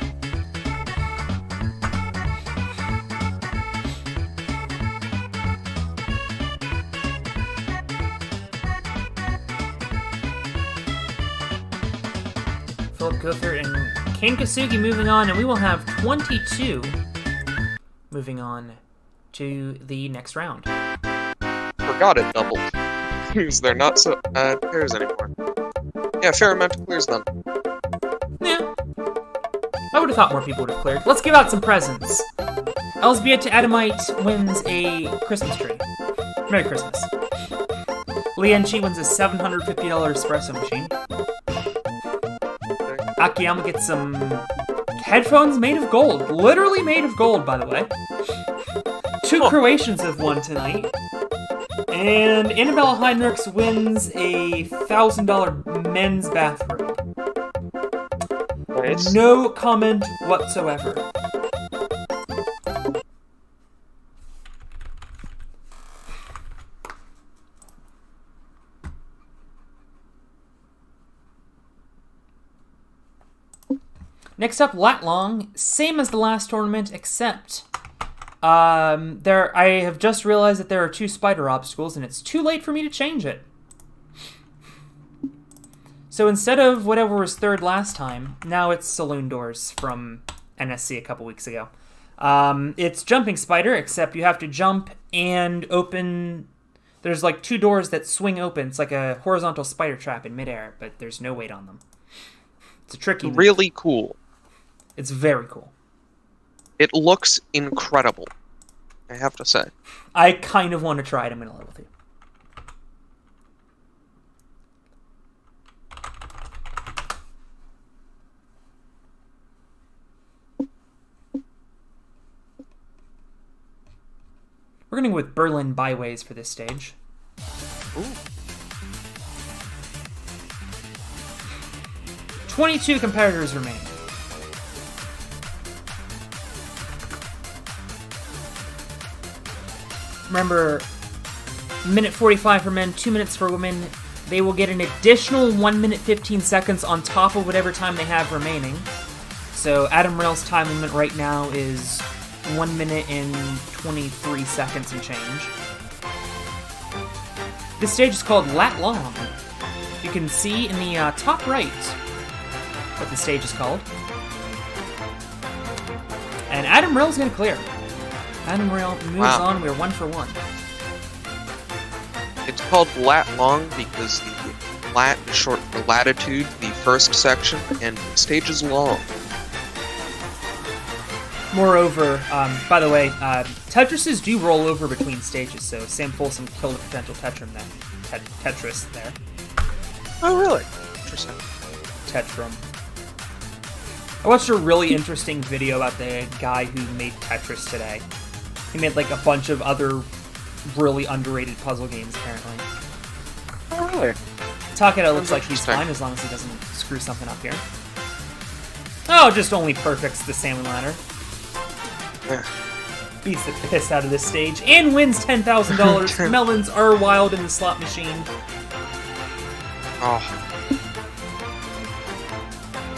Philip Gothert and Kane Kasugi moving on, and we will have 22 moving on to the next round. Forgot it doubled. Because they're not so pairs anymore. Yeah, fair amount of clears then. Yeah. I would have thought more people would have cleared. Let's give out some presents. Elsbia to Adamite wins a Christmas tree. Merry Christmas. Lian Chi wins a $750 espresso machine. Akiyama gets some headphones made of gold. Literally made of gold, by the way. Two Croatians have won tonight. And Annabella Heinrichs wins a $1,000 men's bathrobe. Nice. No comment whatsoever. Next up, Lat Long. Same as the last tournament, except I have just realized that there are 2 spider obstacles, and it's too late for me to change it. So instead of whatever was third last time, now it's saloon doors from NSC a couple weeks ago. It's jumping spider, except you have to jump and open. There's like 2 doors that swing open. It's like a horizontal spider trap in midair, but there's no weight on them. It's a tricky move. Really cool. It's very cool. It looks incredible, I have to say. I kind of want to try it. I'm going to level with you. We're going to go with Berlin Byways for this stage. Ooh. 22 competitors remain. Remember, minute 45 for men, 2 minutes for women. They will get an additional 1 minute 15 seconds on top of whatever time they have remaining. So Adam Rail's time limit right now is 1 minute and 23 seconds and change. This stage is called Lat Long. You can see in the top right what the stage is called. And Adam Rail's going to clear. Adam Rail moves on. We're 1 for 1. It's called lat long because the lat is short for latitude, the first section, and the stage is long. Moreover, by the way, Tetrises do roll over between stages, so Sam Folsom killed a potential Tetris there. Oh, really? Interesting. Tetrum. I watched a really interesting video about the guy who made Tetris today. He made like a bunch of other really underrated puzzle games, apparently. Oh, really? Takeda looks like he's fine as long as he doesn't screw something up here. Oh, just only perfects the salmon ladder. Yeah. Beats the piss out of this stage and wins $10,000. Melons are wild in the slot machine. Oh.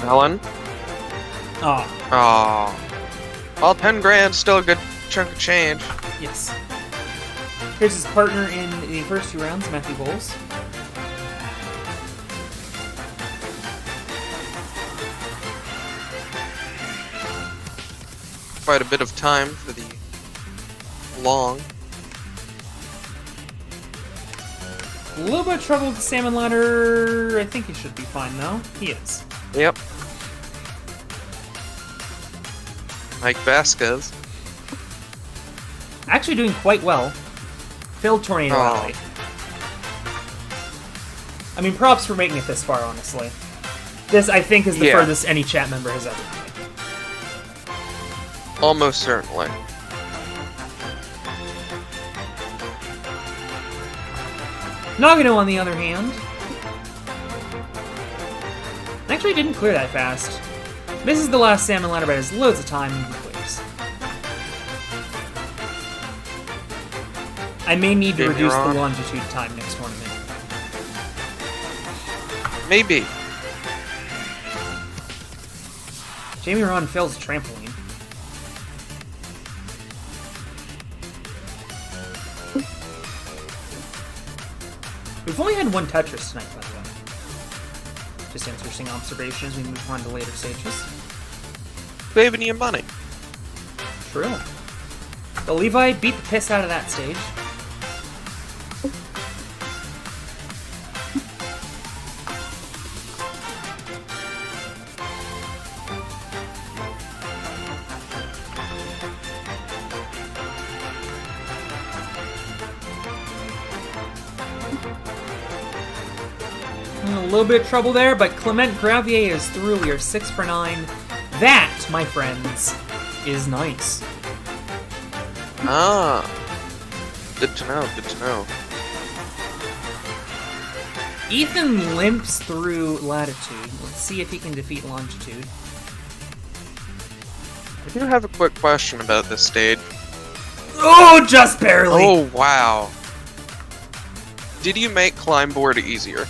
Melon? Oh. Oh. Well, 10 grand, still a good chunk of change. Yes. Here's his partner in the first 2 rounds, Matthew Bowles. Quite a bit of time for the long. A little bit of trouble with the salmon ladder. I think he should be fine, though. He is. Yep. Mike Vasquez. Actually doing quite well. Failed Tornado Alley. I mean, props for making it this far, honestly. This, I think, is the furthest any chat member has ever made. Almost certainly. Nagano, on the other hand, actually didn't clear that fast. This is the last salmon ladder, but has loads of time and he clears. I may need to reduce the longitude time next tournament. Maybe. Jamie Ron fails a trampoline. We've only had one Tetris tonight, by the way. Just an interesting observation as we move on to later stages. Saving you money. True. The Levi beat the piss out of that stage. A little bit of trouble there, but Clement Gravier is through. We are 6 for 9. That, my friends, is nice. Ah. Good to know, good to know. Ethan limps through latitude. Let's see if he can defeat longitude. I do have a quick question about this stage. Oh, just barely! Oh, wow. Did you make climb board easier?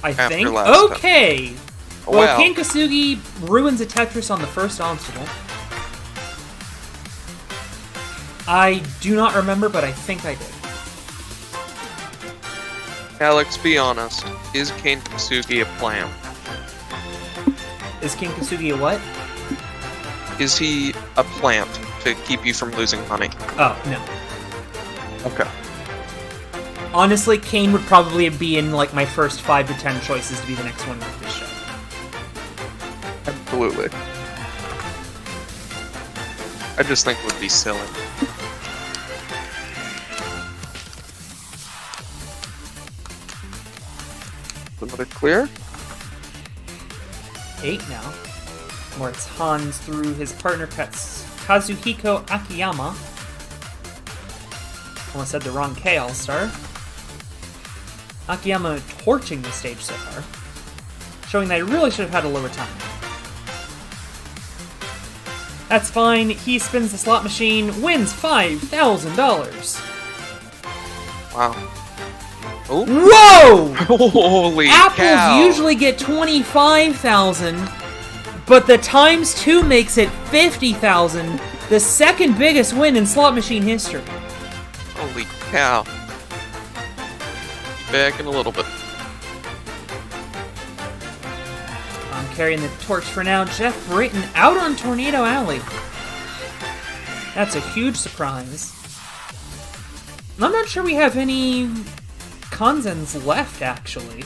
I After think. last Okay! time. Well, Wow. King Kasugi ruins a Tetris on the first obstacle. I do not remember, but I think I did. Alex, be honest. Is Kane Kasugi a plant? Is King Kasugi a what? Is he a plant to keep you from losing money? Oh, no. Okay. Honestly, Kane would probably be in like my first 5 to 10 choices to be the next one with this show. Absolutely. I just think it would be silly. Another clear? 8 now. Where it's Hans through his partner Kazuhiko Akiyama. Almost said the wrong K all-star. Akiyama torching the stage so far. Showing that I really should have had a lower time. That's fine. He spins the slot machine, wins $5,000. Wow. Oh. Whoa! Holy Apples cow. usually get 25,000, but the times 2 makes it 50,000, the second biggest win in slot machine history. Holy cow. Back in a little bit. I'm carrying the torch for now. Jeff Britton out on Tornado Alley. That's a huge surprise. I'm not sure we have any Kanzens left, actually.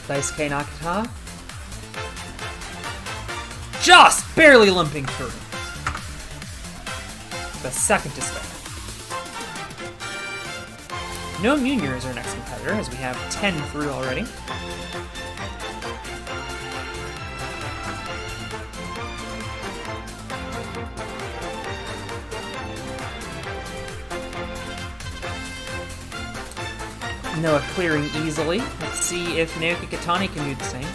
Daisuke Nakata. Just barely limping through. The second to spare. No Munir is our next competitor, as we have 10 through already. Noah clearing easily. Let's see if Naoki Katani can do the same.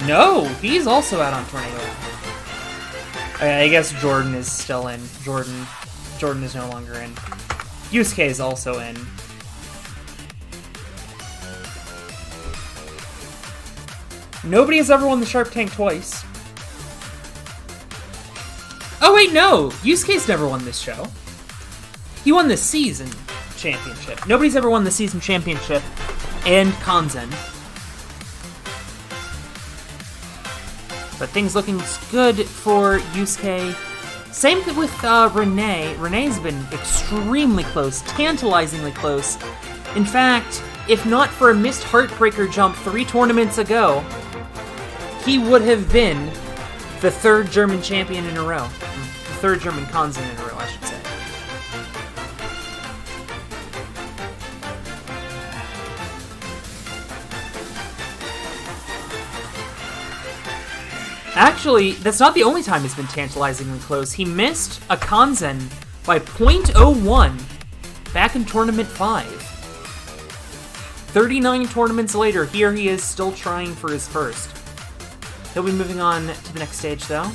No! He's also out on Tornado. I guess Jordan is still in. Jordan is no longer in. Yusuke is also in. Nobody has ever won the Sharp Tank twice. Oh wait, no! Yusuke's never won this show. He won the season championship. Nobody's ever won the season championship and Kanzen. But things looking good for Yusuke. Same with Renee. Renee's been extremely close, tantalizingly close. In fact, if not for a missed Heartbreaker jump 3 tournaments ago, he would have been the 3rd German champion in a row. The 3rd German Kanzen in a row, I should say. Actually, that's not the only time he's been tantalizingly close. He missed a Kanzen by .01 back in Tournament 5. 39 tournaments later, here he is still trying for his first. He'll be moving on to the next stage, though.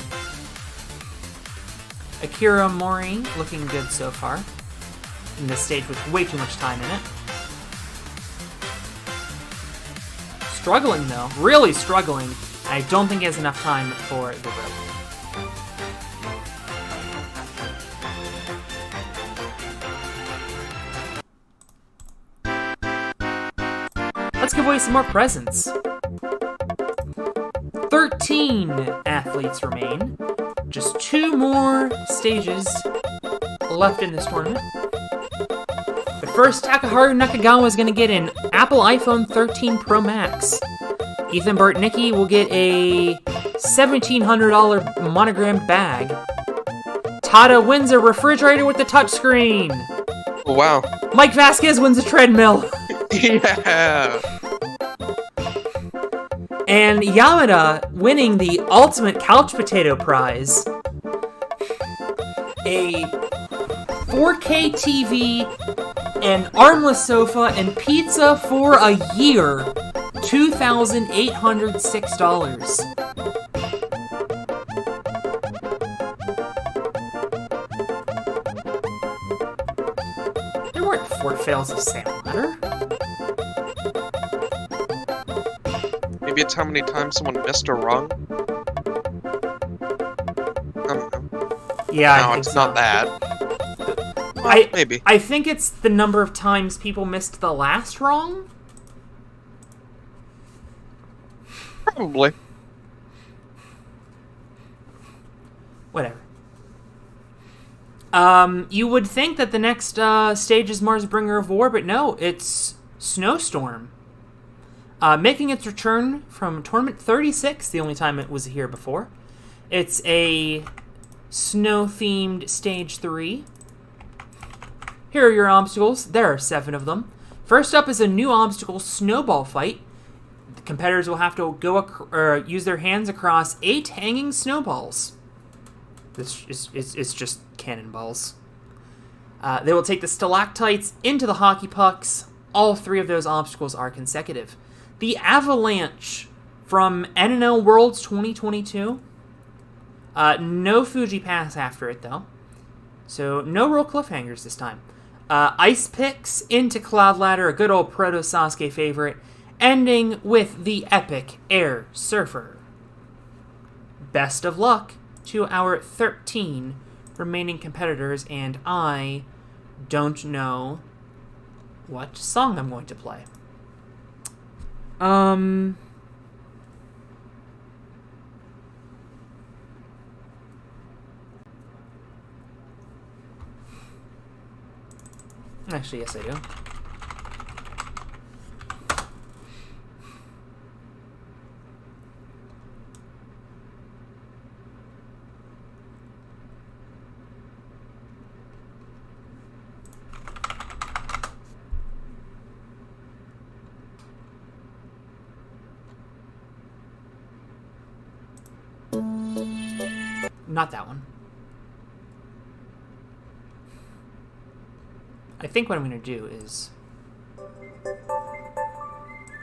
Akira Mori, looking good so far. In this stage with way too much time in it. Struggling, though. Really struggling. I don't think he has enough time for the rope. Let's give away some more presents. 13 athletes remain. Just 2 more stages left in this tournament. But first, Takaharu Nakagawa is going to get an Apple iPhone 13 Pro Max. Ethan Bartnicki will get a $1,700 monogrammed bag. Tada wins a refrigerator with the touchscreen. Oh, wow. Mike Vasquez wins a treadmill. Yeah. And Yamada winning the Ultimate Couch Potato Prize. A 4K TV, an armless sofa, and pizza for a year. $2,806. There weren't 4 fails of salmon butter. Maybe it's how many times someone missed a rung? I don't know. Yeah, No, I think it's so. not that. Well, maybe. I think it's the number of times people missed the last rung. Probably. Whatever. You would think that the next stage is Mars Bringer of War, but no, it's Snowstorm. Making its return from Tournament 36, the only time it was here before. It's a snow-themed Stage 3. Here are your obstacles. There are 7 of them. First up is a new obstacle, Snowball Fight. The competitors will have to use their hands across 8 hanging snowballs. This is just cannonballs. They will take the stalactites into the hockey pucks. All 3 of those obstacles are consecutive. The Avalanche from NNL Worlds 2022. No Fuji Pass after it, though. So no real cliffhangers this time. Ice Picks into Cloud Ladder, a good old Proto Sasuke favorite. Ending with the epic Air Surfer. Best of luck to our 13 remaining competitors, and I don't know what song I'm going to play. Actually, yes, I do. Not that one. I think what I'm going to do is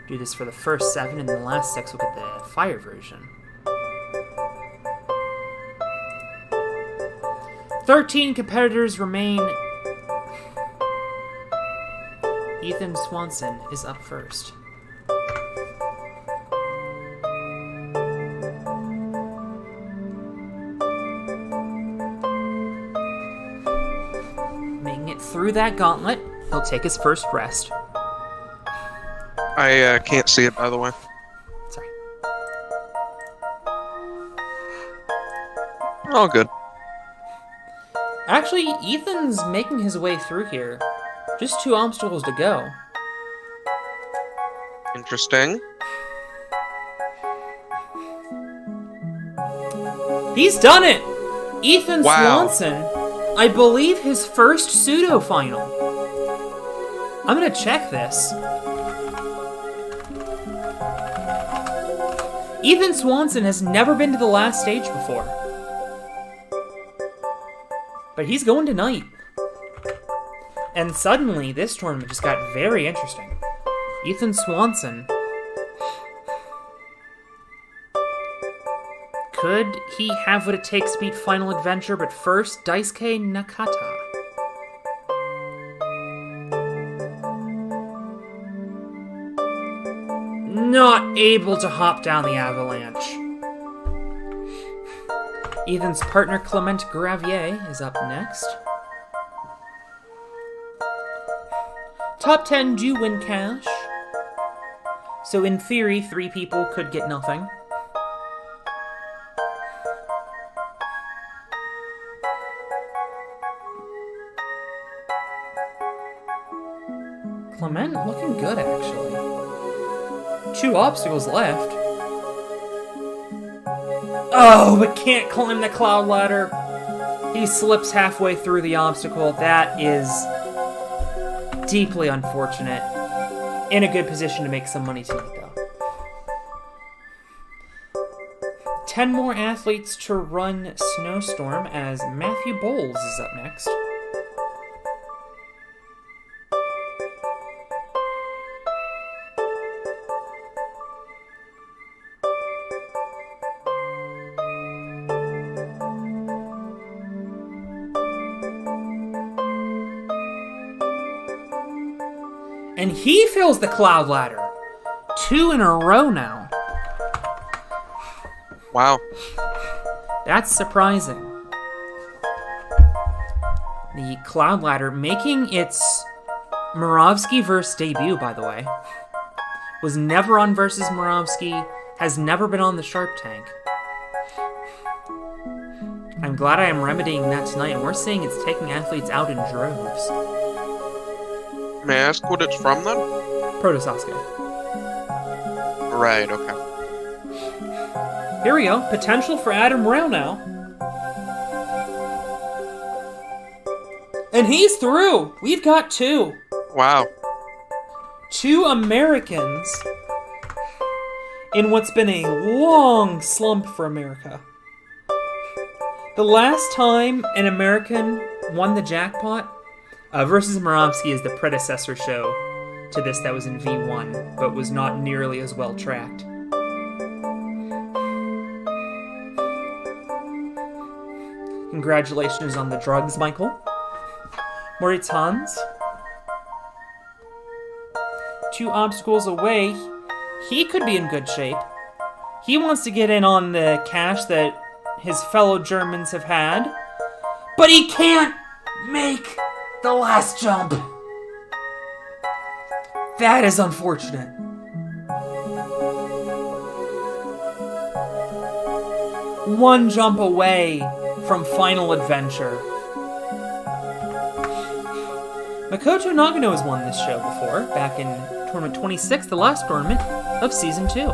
do this for the first 7, and then the last 6 will get the fire version. 13 competitors remain. Ethan Swanson is up first. Through that gauntlet, he'll take his first rest. I can't see it, by the way. Sorry. Oh, good. Actually, Ethan's making his way through here. Just 2 obstacles to go. Interesting. He's done it! Ethan Wow. Swanson, I believe his first pseudo-final. I'm gonna check this. Ethan Swanson has never been to the last stage before. But he's going tonight. And suddenly, this tournament just got very interesting. Ethan Swanson. Could he have what it takes to beat Final Adventure? But first, Daisuke Nakata. Not able to hop down the avalanche. Ethan's partner Clement Gravier is up next. Top 10 do win cash. So in theory, 3 people could get nothing. Clement looking good, actually. 2 obstacles left. Oh, but can't climb the cloud ladder. He slips halfway through the obstacle. That is deeply unfortunate. In a good position to make some money tonight, though. 10 more athletes to run Snowstorm as Matthew Bowles is up next. And he fills the cloud ladder. 2 in a row now. Wow. That's surprising. The cloud ladder making its Muravsky verse debut, by the way. Was never on versus Muravsky. Has never been on the Sharp Tank. I'm glad I am remedying that tonight, and we're seeing it's taking athletes out in droves. May I ask what it's from, then? Proto Sasuke. Right, okay. Here we go. Potential for Adam Rao now. And he's through. We've got 2. Wow. 2 Americans in what's been a long slump for America. The last time an American won the jackpot, versus Muravsky is the predecessor show to this that was in V1, but was not nearly as well tracked. Congratulations on the drugs, Michael. Moritz Hans. 2 obstacles away. He could be in good shape. He wants to get in on the cash that his fellow Germans have had. But he can't make the last jump. That is unfortunate. One jump away from Final Adventure. Makoto Nagano has won this show before, back in Tournament 26, the last tournament of Season 2.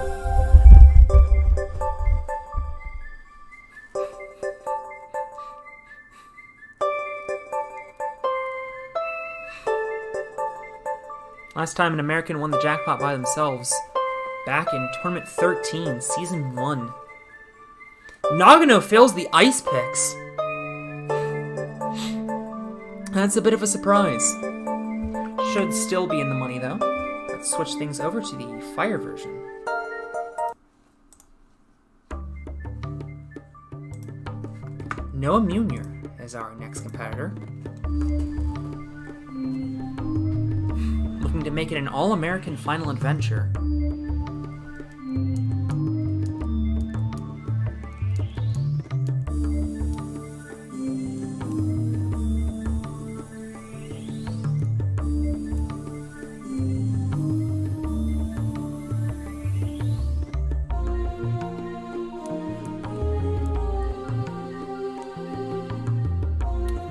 Last time an American won the jackpot by themselves, back in Tournament 13, Season 1. Nagano fails the ice picks. That's a bit of a surprise. Should still be in the money, though. Let's switch things over to the fire version. Noah Munier is our next competitor. Looking to make it an all-American Final Adventure.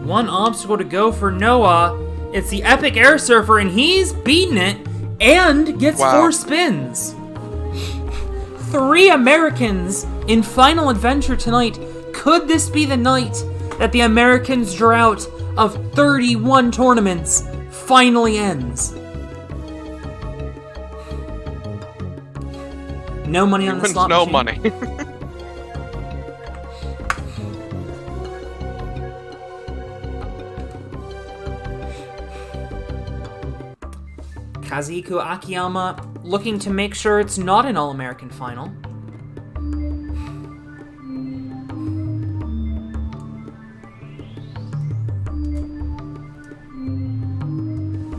One obstacle to go for Noah. It's the Epic Air Surfer, and he's beaten it and gets 4 spins. 3 Americans in Final Adventure tonight. Could this be the night that the Americans' drought of 31 tournaments finally ends? No money on the slot no machine. money. Kazuhiko Akiyama looking to make sure it's not an All-American final.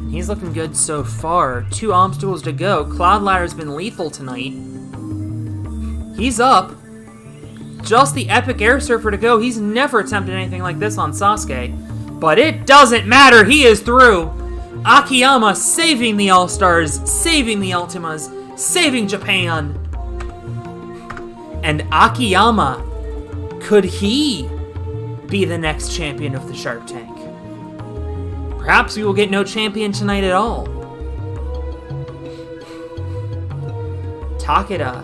He's looking good so far. 2 obstacles to go. Cloud Ladder's been lethal tonight. He's up. Just the epic air surfer to go. He's never attempted anything like this on Sasuke. But it doesn't matter. He is through. Akiyama saving the All-Stars, saving the Ultimas, saving Japan. And Akiyama, could he be the next champion of the Shark Tank? Perhaps we will get no champion tonight at all. Takeda.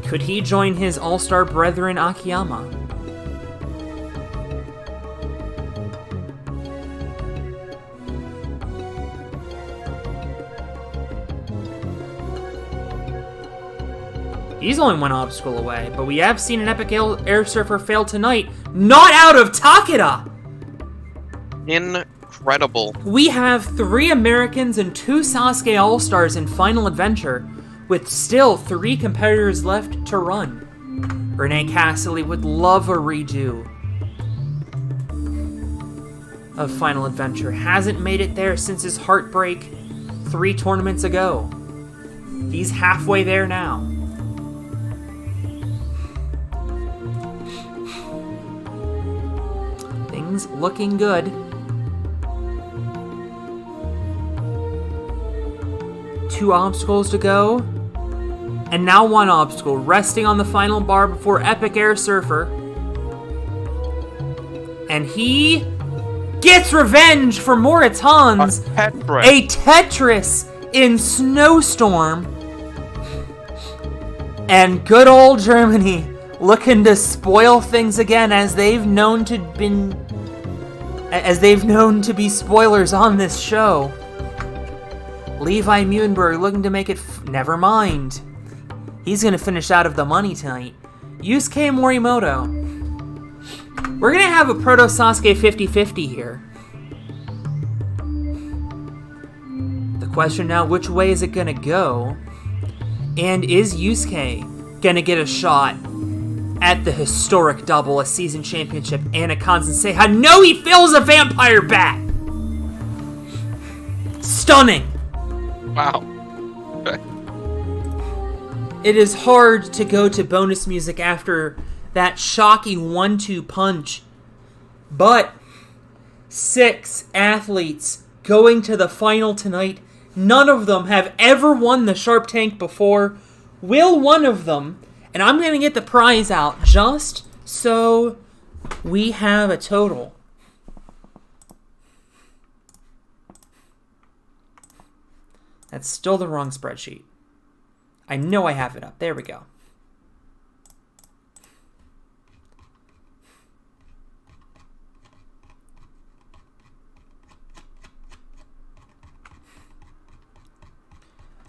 Could he join his all-star brethren Akiyama? He's only 1 obstacle away, but we have seen an epic air surfer fail tonight. Not out of Takeda! Incredible. We have 3 Americans and 2 Sasuke All-Stars in Final Adventure, with still 3 competitors left to run. Renee Cassidy would love a redo of Final Adventure. Hasn't made it there since his heartbreak 3 tournaments ago. He's halfway there now. Things looking good. 2 obstacles to go. And now 1 obstacle, resting on the final bar before Epic Air Surfer. And he gets revenge for Moritans. A Tetris in Snowstorm. And good old Germany looking to spoil things again, as they've known to be spoilers on this show. Levi Muenberg looking to make it... Never mind. He's going to finish out of the money tonight. Yusuke Morimoto. We're going to have a Proto-Sasuke 50-50 here. The question now, which way is it going to go? And is Yusuke going to get a shot at the historic double, a season championship, and a constant Seiha? No, he fills a vampire bat! Stunning! Wow. It is hard to go to bonus music after that shocking 1-2 punch. But 6 athletes going to the final tonight. None of them have ever won the Sharp Tank before. Will one of them? And I'm going to get the prize out just so we have a total. That's still the wrong spreadsheet. I know I have it up. There we go.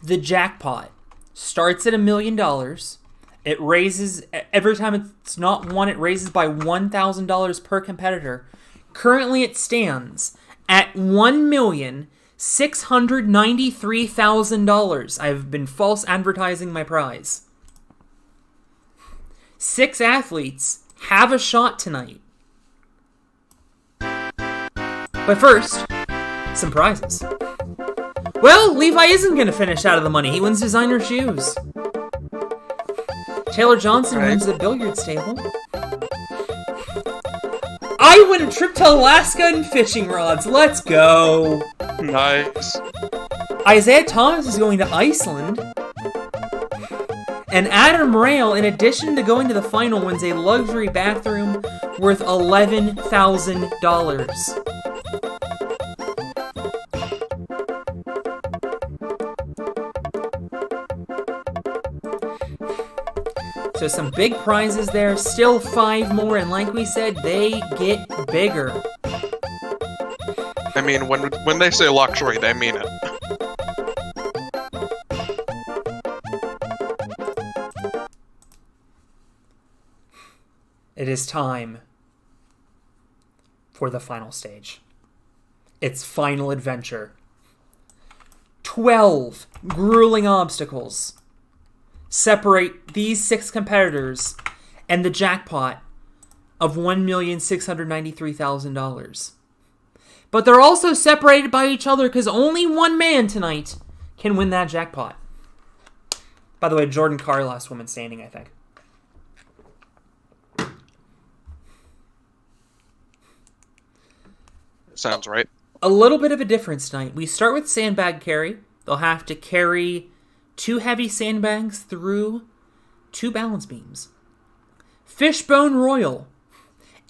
The jackpot starts at $1 million. It raises, every time it's not won, it raises by $1,000 per competitor. Currently it stands at $1,693,000. I've been false advertising my prize. 6 athletes have a shot tonight. But first, some prizes. Well, Levi isn't going to finish out of the money. He wins designer shoes. Taylor Johnson wins the billiards table. I win a trip to Alaska and fishing rods. Let's go. Nice. Isaiah Thomas is going to Iceland. And Adam Rail, in addition to going to the final, wins a luxury bathroom worth $11,000. So some big prizes there, still 5 more, and like we said, they get bigger. I mean, when they say luxury, they mean it. It is time for the final stage. Its final adventure. 12 grueling obstacles separate these 6 competitors and the jackpot of $1,693,000. But they're also separated by each other because only one man tonight can win that jackpot. By the way, Jordan Carr, last woman standing, I think. Sounds right. A little bit of a difference tonight. We start with sandbag carry. They'll have to carry 2 heavy sandbags through 2 balance beams. Fishbone Royal.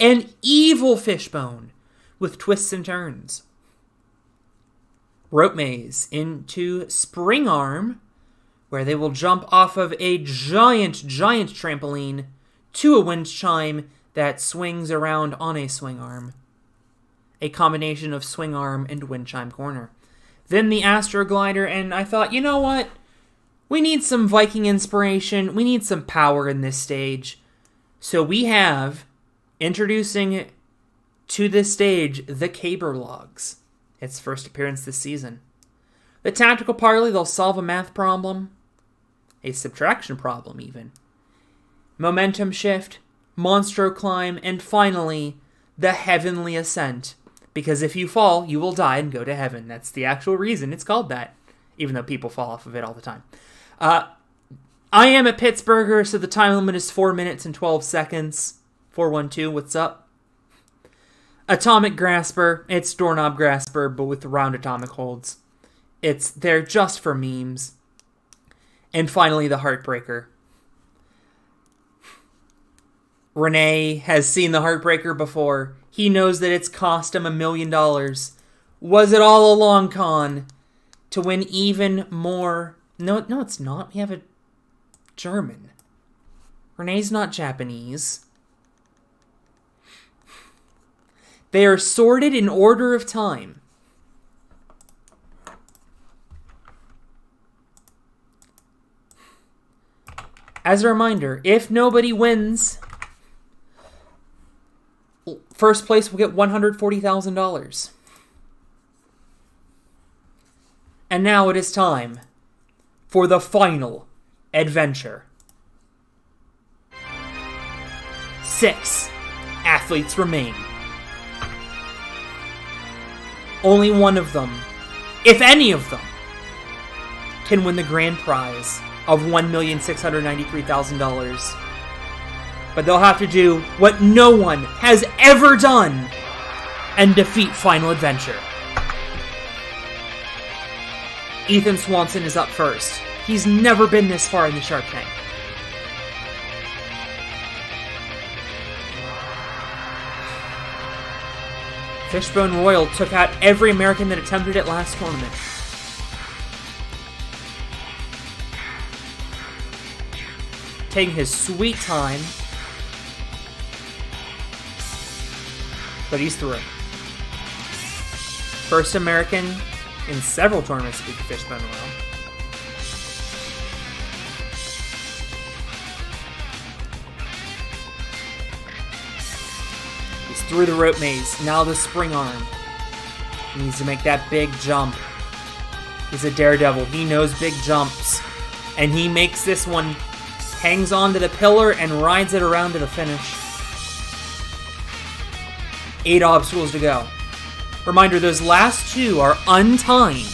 An evil fishbone with twists and turns. Rope maze into spring arm, where they will jump off of a giant trampoline to a wind chime that swings around on a swing arm. A combination of swing arm and wind chime corner. Then the Astro Glider, and I thought, you know what? We need some Viking inspiration. We need some power in this stage. So we have, introducing to this stage, the Caber Logs. Its first appearance this season. The Tactical Parley, they'll solve a math problem. A subtraction problem, even. Momentum Shift, Monstro Climb, and finally, the Heavenly Ascent. Because if you fall, you will die and go to heaven. That's the actual reason it's called that. Even though people fall off of it all the time. I am a Pittsburgher, so the time limit is 4 minutes and 12 seconds. 412, what's up? Atomic Grasper. It's Doorknob Grasper, but with round atomic holds. It's there just for memes. And finally, the Heartbreaker. Renee has seen the Heartbreaker before. He knows that it's cost him $1 million. Was it all a long con to win even more? No, it's not. We have a German. Renee's not Japanese. They are sorted in order of time. As a reminder, if nobody wins, first place will get $140,000. And now it is time for the final adventure. 6 athletes remain. Only one of them, if any of them, can win the grand prize of $1,693,000. But they'll have to do what no one has ever done and defeat Final Adventure. Ethan Swanson is up first. He's never been this far in the Shark Tank. Fishbone Royal took out every American that attempted it last tournament. Taking his sweet time. But he's through. First American in several tournaments to beat the Fishbone Royal. He's through the rope maze. Now the spring arm. He needs to make that big jump. He's a daredevil. He knows big jumps. And he makes this one. Hangs onto the pillar and rides it around to the finish. 8 obstacles to go. Reminder, those last 2 are untimed.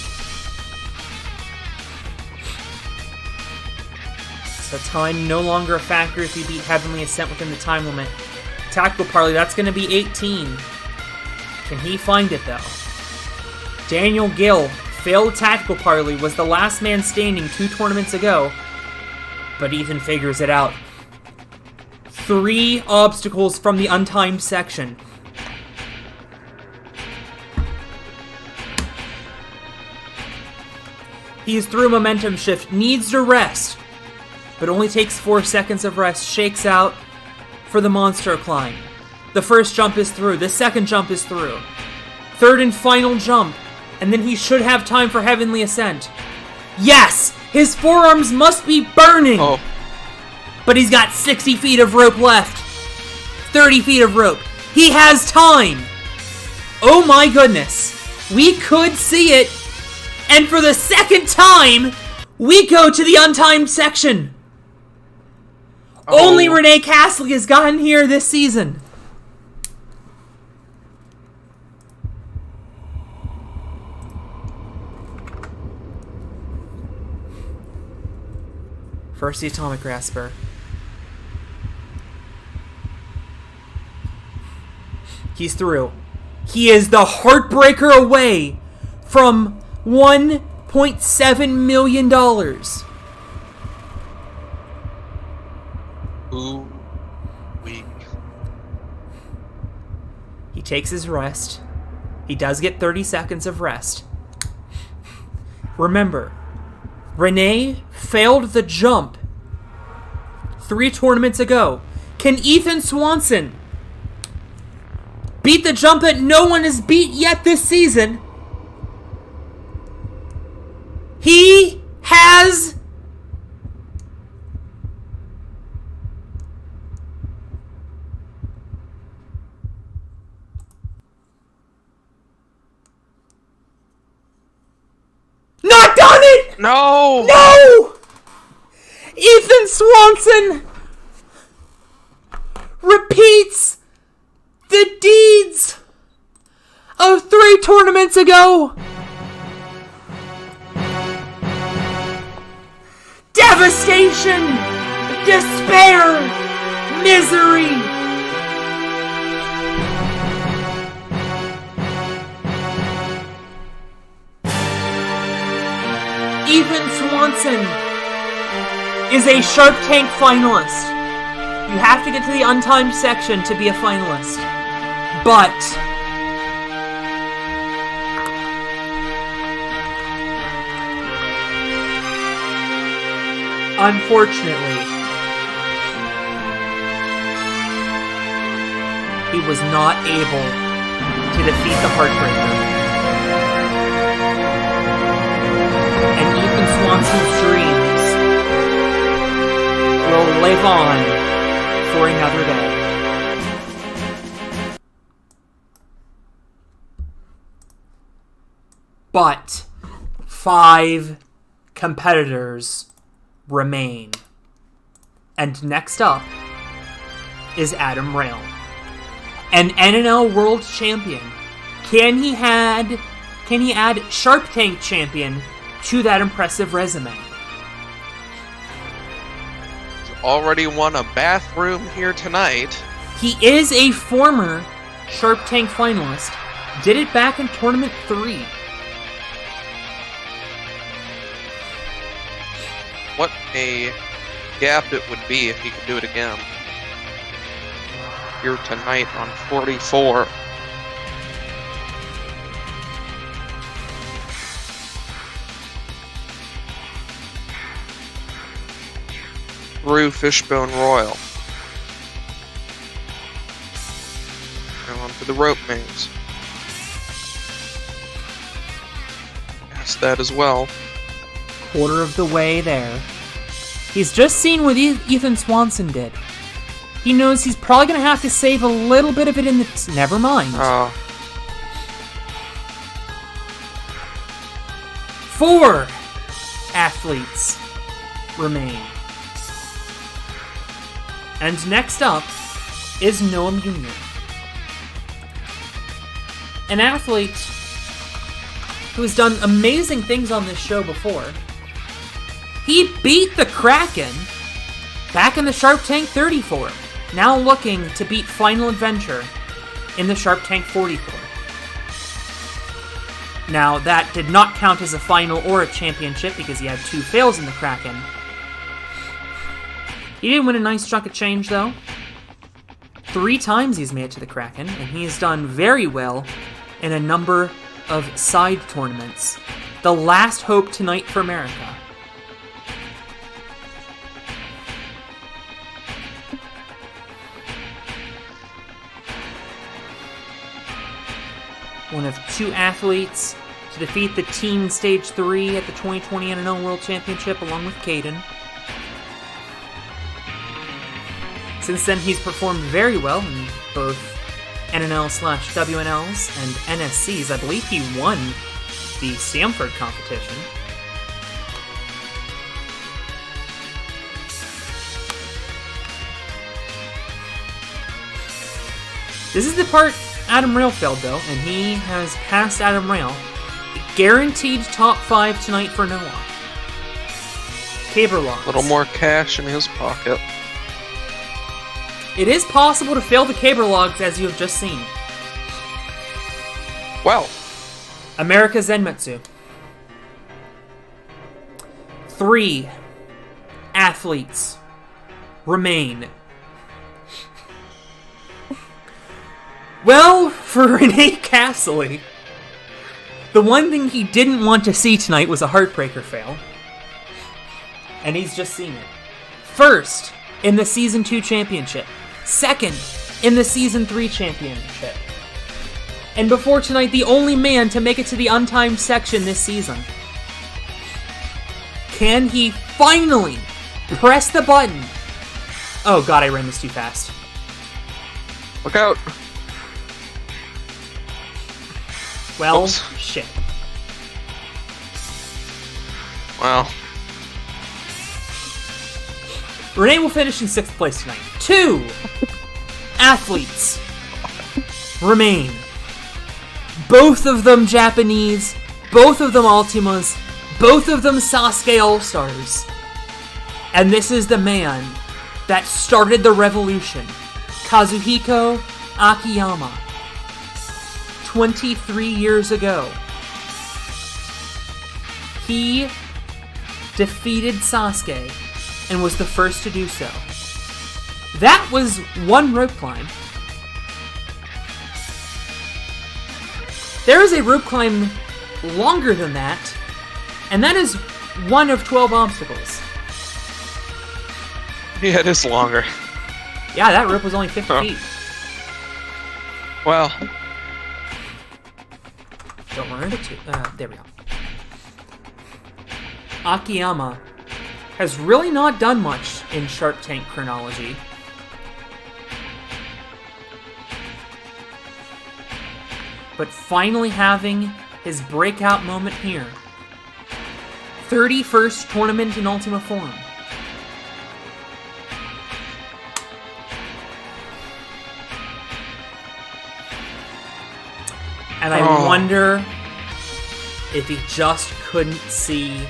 So time no longer a factor if you beat Heavenly Ascent within the time limit. Tactical Parley, that's going to be 18. Can he find it, though? Daniel Gill failed Tactical Parley, was the last man standing 2 tournaments ago. But Ethan figures it out. 3 obstacles from the untimed section. He's through Momentum Shift, needs to rest, but only takes 4 seconds of rest, shakes out for the Monstro Climb. The first jump is through, the second jump is through. Third and final jump, and then he should have time for Heavenly Ascent. Yes! His forearms must be burning! Oh. But he's got 60 feet of rope left. 30 feet of rope. He has time. Oh my goodness. We could see it. And for the second time, we go to the untimed section. Only Renee Castley has gotten here this season. First, the Atomic Grasper. He's through. He is the Heartbreaker away from $1.7 million. Ooh, weak. He takes his rest. He does get 30 seconds of rest. Remember, Renee failed the jump 3 tournaments ago. Can Ethan Swanson beat the jump that no one has beat yet this season? He has not done it! No! No! Ethan Swanson repeats the deeds of 3 tournaments ago. Devastation, despair, misery. Ethan Swanson is a Shark Tank finalist. You have to get to the untimed section to be a finalist. But unfortunately, he was not able to defeat the Heartbreaker. And Ethan Swanson's dreams will live on for another day. But 5 competitors remain. And next up is Adam Rail, an NNL World Champion. Can he add Shark Tank Champion to that impressive resume? He's already won a bathroom here tonight. He is a former Shark Tank finalist. Did it back in Tournament 3. What a gap it would be if he could do it again. Here tonight on 44. Through Fishbone Royal. Now on to the rope maze. Past that as well. Quarter of the way there. He's just seen what Ethan Swanson did. He knows he's probably going to have to save a little bit of it in the... Never mind. 4 athletes remain. And next up is Noam Jr., an athlete who has done amazing things on this show before. He beat the Kraken back in the Shark Tank 34, now looking to beat Final Adventure in the Shark Tank 44. Now, that did not count as a final or a championship because he had 2 fails in the Kraken. He did win a nice chunk of change, though. 3 times he's made it to the Kraken, and he has done very well in a number of side tournaments. The last hope tonight for America. One of 2 athletes to defeat the Team Stage 3 at the 2020 NNL World Championship along with Caden. Since then, he's performed very well in both NNL/WNLs and NSCs. I believe he won the Stanford competition. This is the part Adam Rail failed, though, and he has passed Adam Rail. Guaranteed top 5 tonight for Noah. Caber logs. A little more cash in his pocket. It is possible to fail the caber logs, as you have just seen. Well. America Zenmetsu. 3 athletes remain. Well, for Renee Castley, the one thing he didn't want to see tonight was a heartbreaker fail. And he's just seen it. First, in the Season 2 championship. Second, in the Season 3 championship. And before tonight, the only man to make it to the untimed section this season. Can he finally press the button? Oh god, I ran this too fast. Look out. Well, Oops. shit. Wow. Renee will finish in 6th place tonight. 2 athletes remain. Both of them Japanese, both of them Ultimas, both of them Sasuke All-Stars. And this is the man that started the revolution, Kazuhiko Akiyama. 23 years ago, he defeated Sasuke and was the first to do so. That was one rope climb. There is a rope climb longer than that, and that is one of 12 obstacles. Yeah, it is longer. Yeah, that rope was only 50 feet. Well. Don't run into there we go. Akiyama has really not done much in Shark Tank chronology. But finally having his breakout moment here. 31st tournament in Ultima form. And I wonder if he just couldn't see.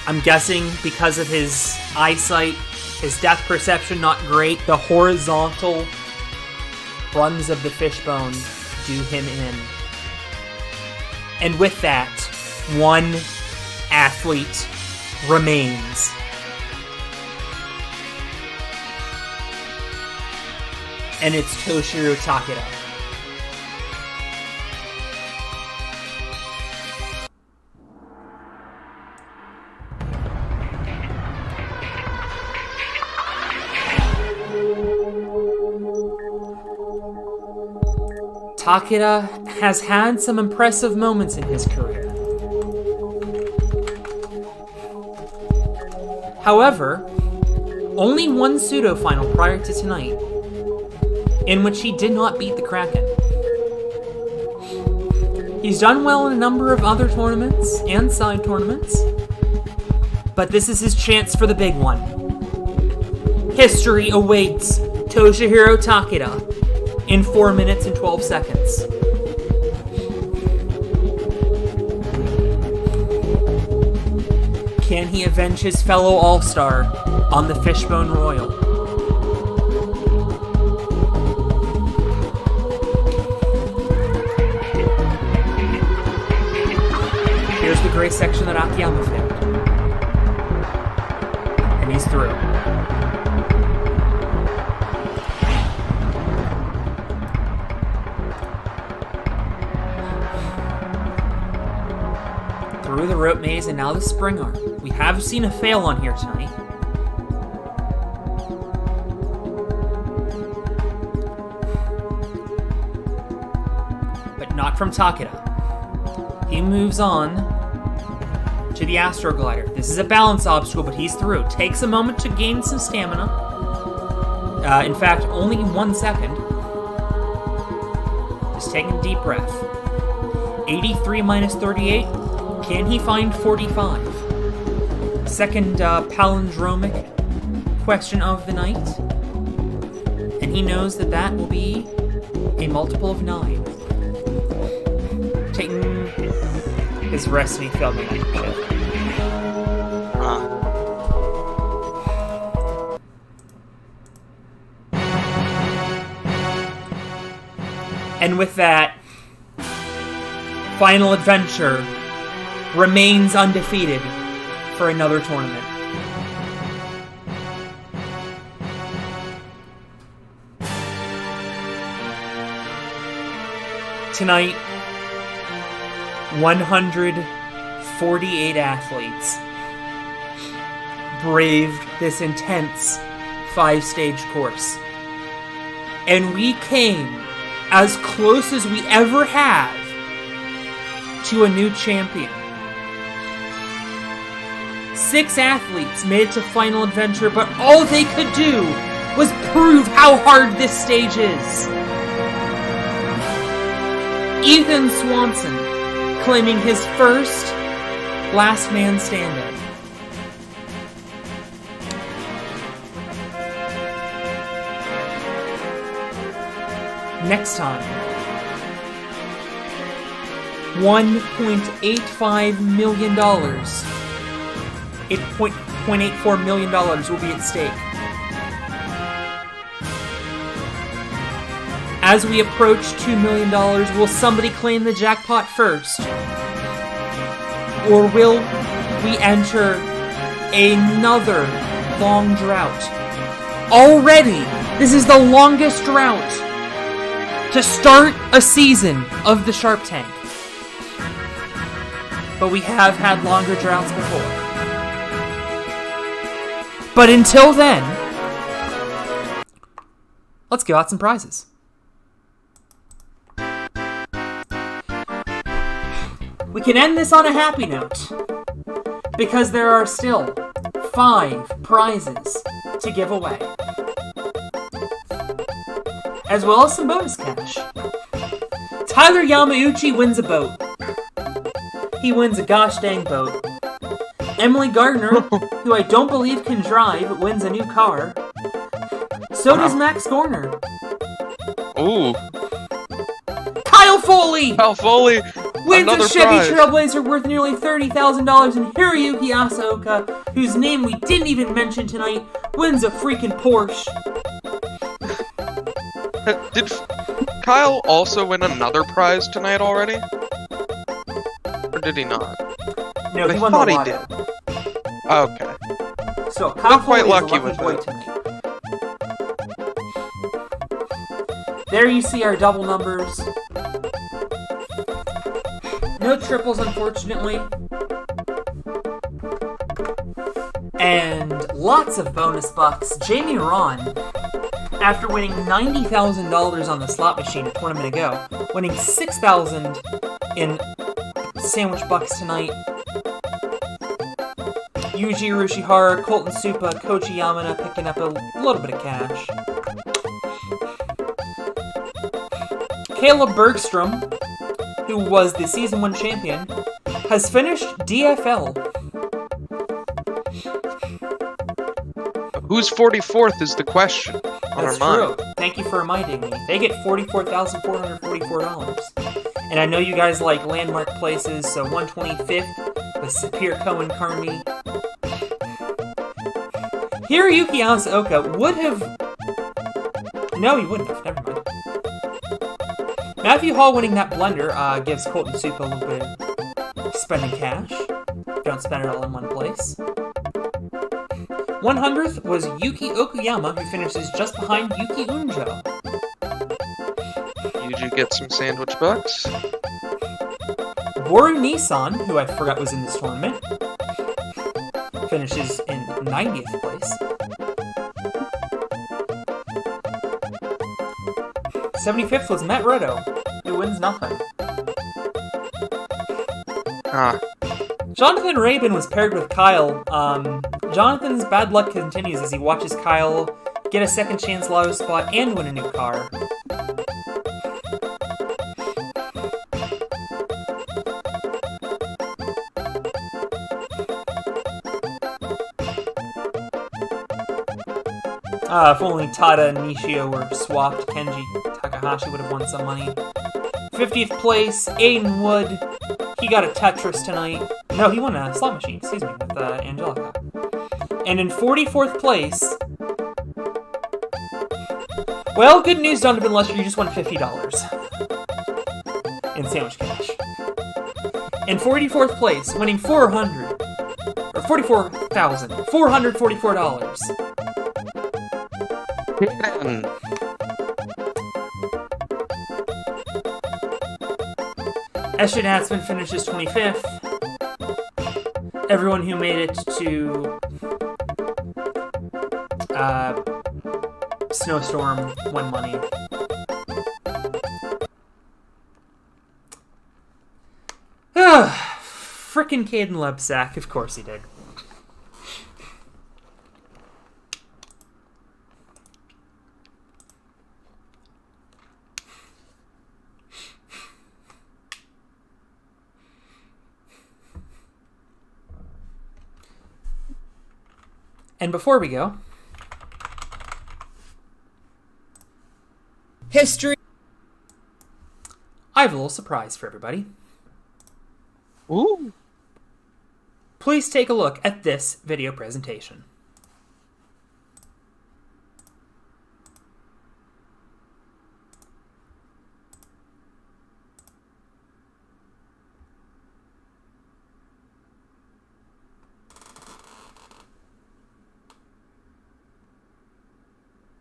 I'm guessing because of his eyesight, his depth perception not great, the horizontal runs of the fishbone do him in. And with that, one athlete remains. And it's Toshiro Takeda. Takeda has had some impressive moments in his career. However, only one pseudo-final prior to tonight, in which he did not beat the Kraken. He's done well in a number of other tournaments and side tournaments, but this is his chance for the big one. History awaits Toshihiro Takeda in 4 minutes and 12 seconds. Can he avenge his fellow All-Star on the Fishbone Royal? Here's the gray section that Akiyama failed. And he's through. Through the rope maze and now the spring arm. We have seen a fail on here tonight. But not from Takeda. He moves on to the Astro Glider. This is a balance obstacle, but he's through. Takes a moment to gain some stamina. In fact, only 1 second. Just taking a deep breath. 83 minus 38. Can he find 45? Second palindromic question of the night. And he knows that that will be a multiple of 9. Taking his rest, and he failed the handkerchief. And with that, Final Adventure remains undefeated for another tournament. Tonight, 148 athletes braved this intense 5-stage course. And we came as close as we ever have to a new champion. 6 athletes made it to Final Adventure, but all they could do was prove how hard this stage is. Ethan Swanson claiming his first Last Man Standing. Next time, $1.85 million. $8.84 million will be at stake. As we approach $2 million, will somebody claim the jackpot first? Or will we enter another long drought? Already, this is the longest drought to start a season of the Sharp Tank. But we have had longer droughts before. But until then, let's give out some prizes. We can end this on a happy note, because there are still 5 prizes to give away, as well as some bonus cash. Tyler Yamauchi wins a boat. He wins a gosh dang boat. Emily Gardner, who I don't believe can drive, wins a new car. So does Max Gorner. Ooh. Kyle Foley! Kyle Foley! Wins Another a Chevy prize. Trailblazer worth nearly $30,000, and Hiroyuki Asaoka, whose name we didn't even mention tonight, wins a freaking Porsche. Did Kyle also win another prize tonight already? Or did he not? No, I he won the thought he lotto. did. Okay. So, Kyle Not quite Foley is lucky a with boy that. tonight. There you see our double numbers. No triples, unfortunately. And lots of bonus bucks. Jamie Ron, after winning $90,000 on the slot machine a tournament ago, winning $6,000 in sandwich bucks tonight. Yuji Urushihara, Colton Supa, Koji Yamana picking up a little bit of cash. Caleb Bergstrom, who was the Season 1 champion, has finished DFL. Who's 44th is the question on That's our true. mind. Thank you for reminding me. They get $44,444. And I know you guys like landmark places, so 125th with Sapir Cohen Carmi. Hiroyuki Asaoka would have... No, he wouldn't have. Never mind. Matthew Hall winning that blender gives Colton Soup a little bit of spending cash. Don't spend it all in one place. 100th was Yuki Okuyama, who finishes just behind Yuki Unjo. Yuji gets some sandwich bucks. Boru Nissan, who I forgot was in this tournament, finishes in 90th place. 75th was Matt Roto, who wins nothing. Jonathan Rabin was paired with Kyle. Jonathan's bad luck continues as he watches Kyle get a second chance lotto spot, and win a new car. If only Tada and Nishio were swapped, Kenji Takahashi would have won some money. 50th place, Aiden Wood. He got a Tetris tonight. No, he won a slot machine, excuse me, with Angelica. And in 44th place... Well, good news, Donovan Lester, you just won $50 in sandwich cash. In 44th place, winning $444,444. Ashton Hatzman finishes 25th. Everyone who made it to Snowstorm won money. Frickin' Caden Lebsack, of course he did. And before we go, history. I have a little surprise for everybody. Ooh. Please take a look at this video presentation.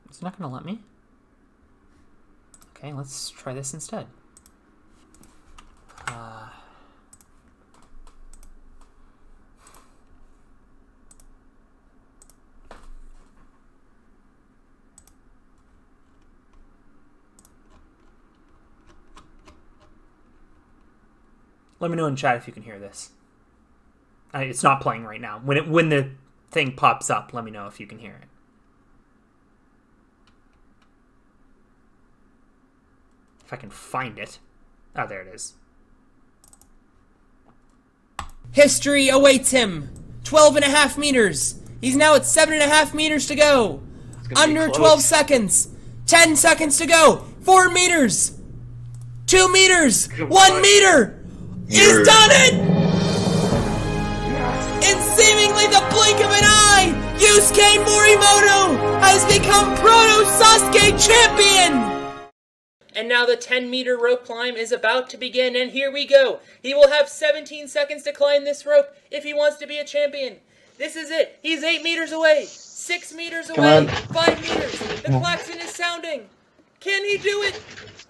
It's not going to let me. Okay, let's try this instead. Let me know in chat if you can hear this. It's not playing right now. When the thing pops up, let me know if you can hear it. If I can find it. Oh, there it is. History awaits him. 12.5 meters. He's now at 7.5 meters to go. Under 12 seconds. 10 seconds to go. 4 meters. 2 meters. 1 meter. He's done it! Yes. In seemingly the blink of an eye, Yusuke Morimoto has become Proto Sasuke champion! And now the 10-meter rope climb is about to begin, and here we go. He will have 17 seconds to climb this rope if he wants to be a champion. This is it. He's 8 meters away, 6 meters away, 5 meters. The klaxon is sounding. Can he do it?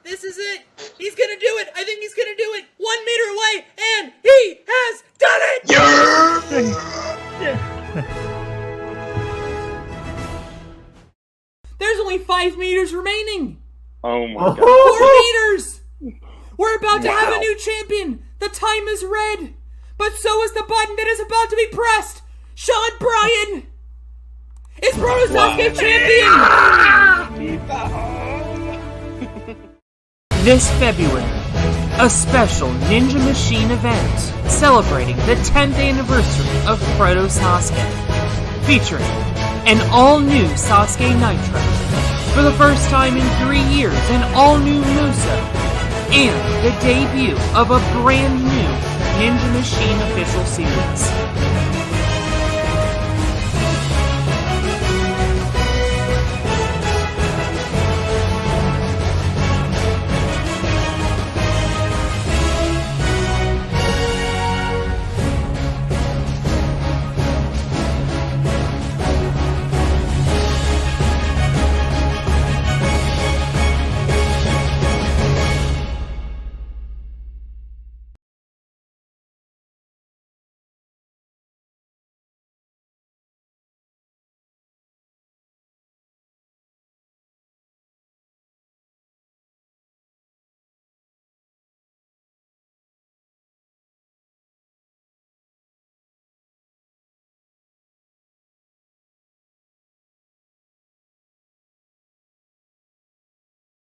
This is it. He's gonna do it. I think he's gonna do it. 1 meter away, and he has done it! There's only 5 meters remaining. Oh my god. 4 meters! We're about to have a new champion. The time is red. But so is the button that is about to be pressed. Sean Bryan is Proto Sasuke champion! This February, a special Ninja Machine event celebrating the 10th anniversary of Proto Sasuke, featuring an all-new Sasuke Nitro, for the first time in 3 years, an all-new Muso, and the debut of a brand new Ninja Machine official series.